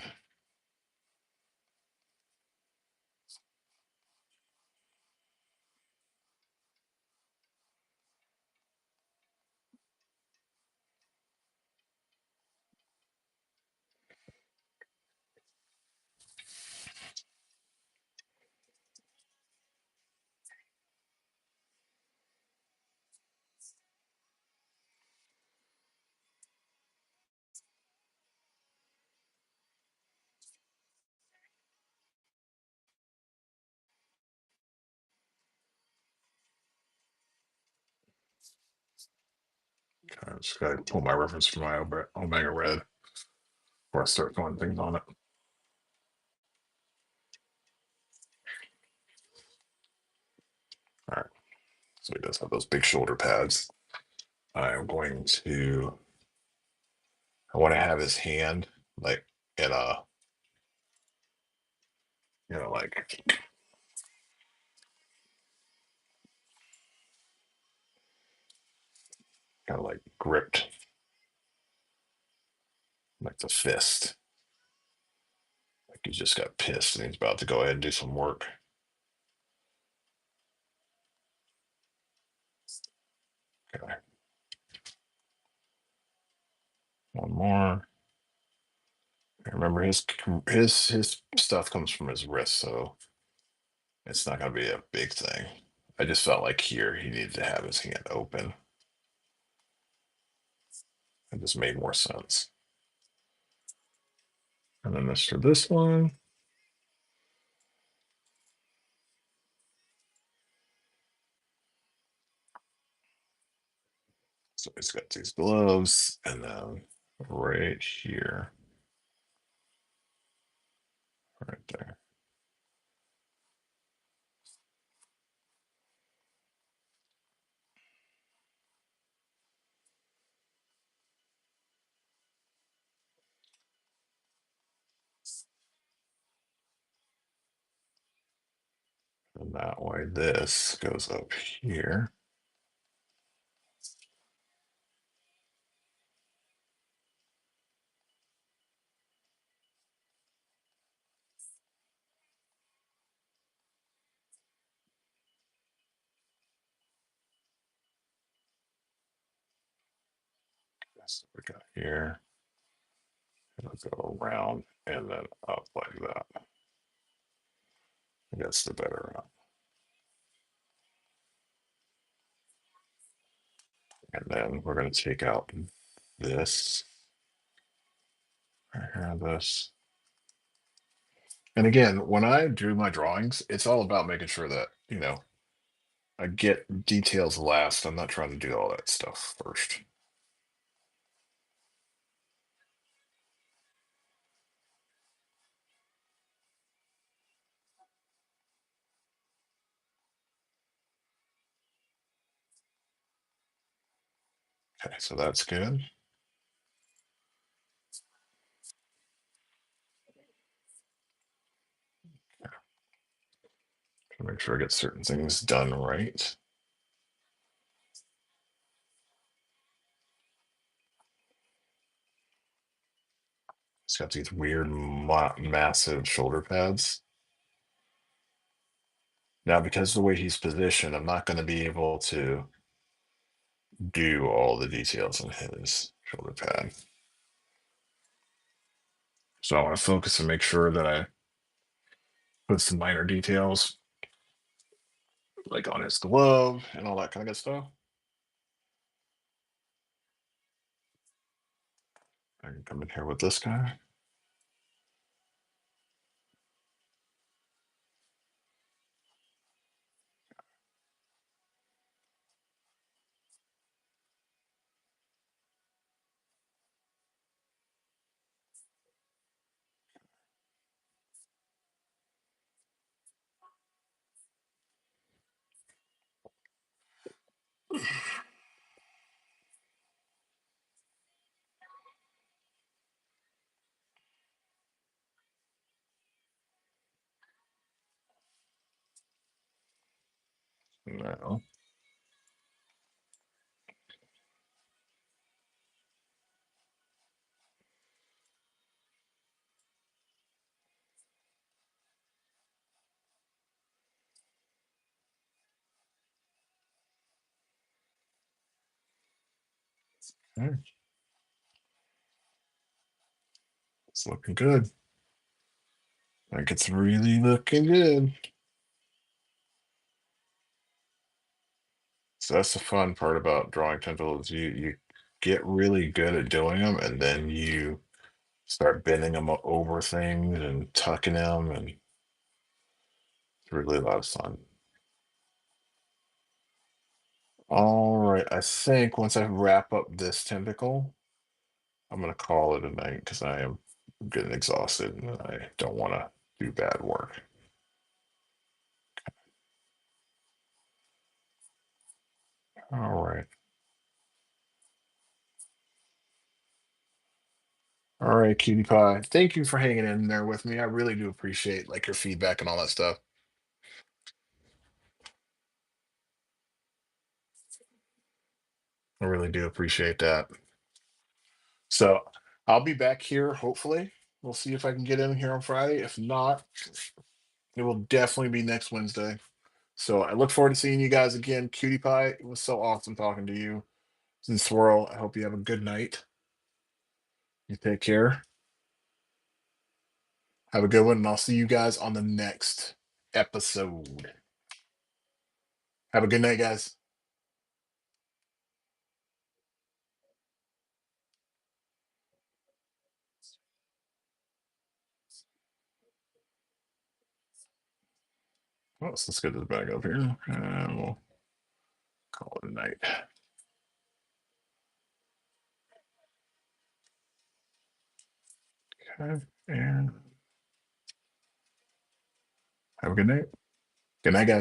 I just got to pull my reference from my Omega Red before I start throwing things on it. All right, so he does have those big shoulder pads. I'm going to. I want to have his hand like in a, like kind of like gripped like the fist. Like he just got pissed and he's about to go ahead and do some work. Okay, one more. Remember his stuff comes from his wrist, so it's not going to be a big thing. I just felt like here he needed to have his hand open. It just made more sense. And then this for this one. So he's got these gloves, and then right here, right there. And that way this goes up here. That's what we got here. It'll go around and then up like that. That's the better round. And then we're going to take out this. Right here, this. And again, when I do my drawings, it's all about making sure that, I get details last. I'm not trying to do all that stuff first. Okay, so that's good. Make sure I get certain things done right. It's got these weird, massive shoulder pads. Now, because of the way he's positioned, I'm not going to be able to do all the details on his shoulder pad. So I want to focus and make sure that I put some minor details, like on his glove and all that kind of good stuff. I can come in here with this guy. No. Okay, it's looking good. Like it's really looking good. So that's the fun part about drawing tentacles. You get really good at doing them, and then you start bending them over things and tucking them, and it's really a lot of fun. All right, I think once I wrap up this tentacle, I'm gonna call it a night because I am getting exhausted and I don't want to do bad work. All right. All right, cutie pie. Thank you for hanging in there with me. I really do appreciate like your feedback and all that stuff. I really do appreciate that. So I'll be back here, hopefully. We'll see if I can get in here on Friday. If not, it will definitely be next Wednesday. So I look forward to seeing you guys again. Cutie Pie, it was so awesome talking to you. And Swirl, I hope you have a good night. You take care. Have a good one, and I'll see you guys on the next episode. Have a good night, guys. Well, so let's get this back up here, and we'll call it a night. Okay, and have a good night. Good night, guys.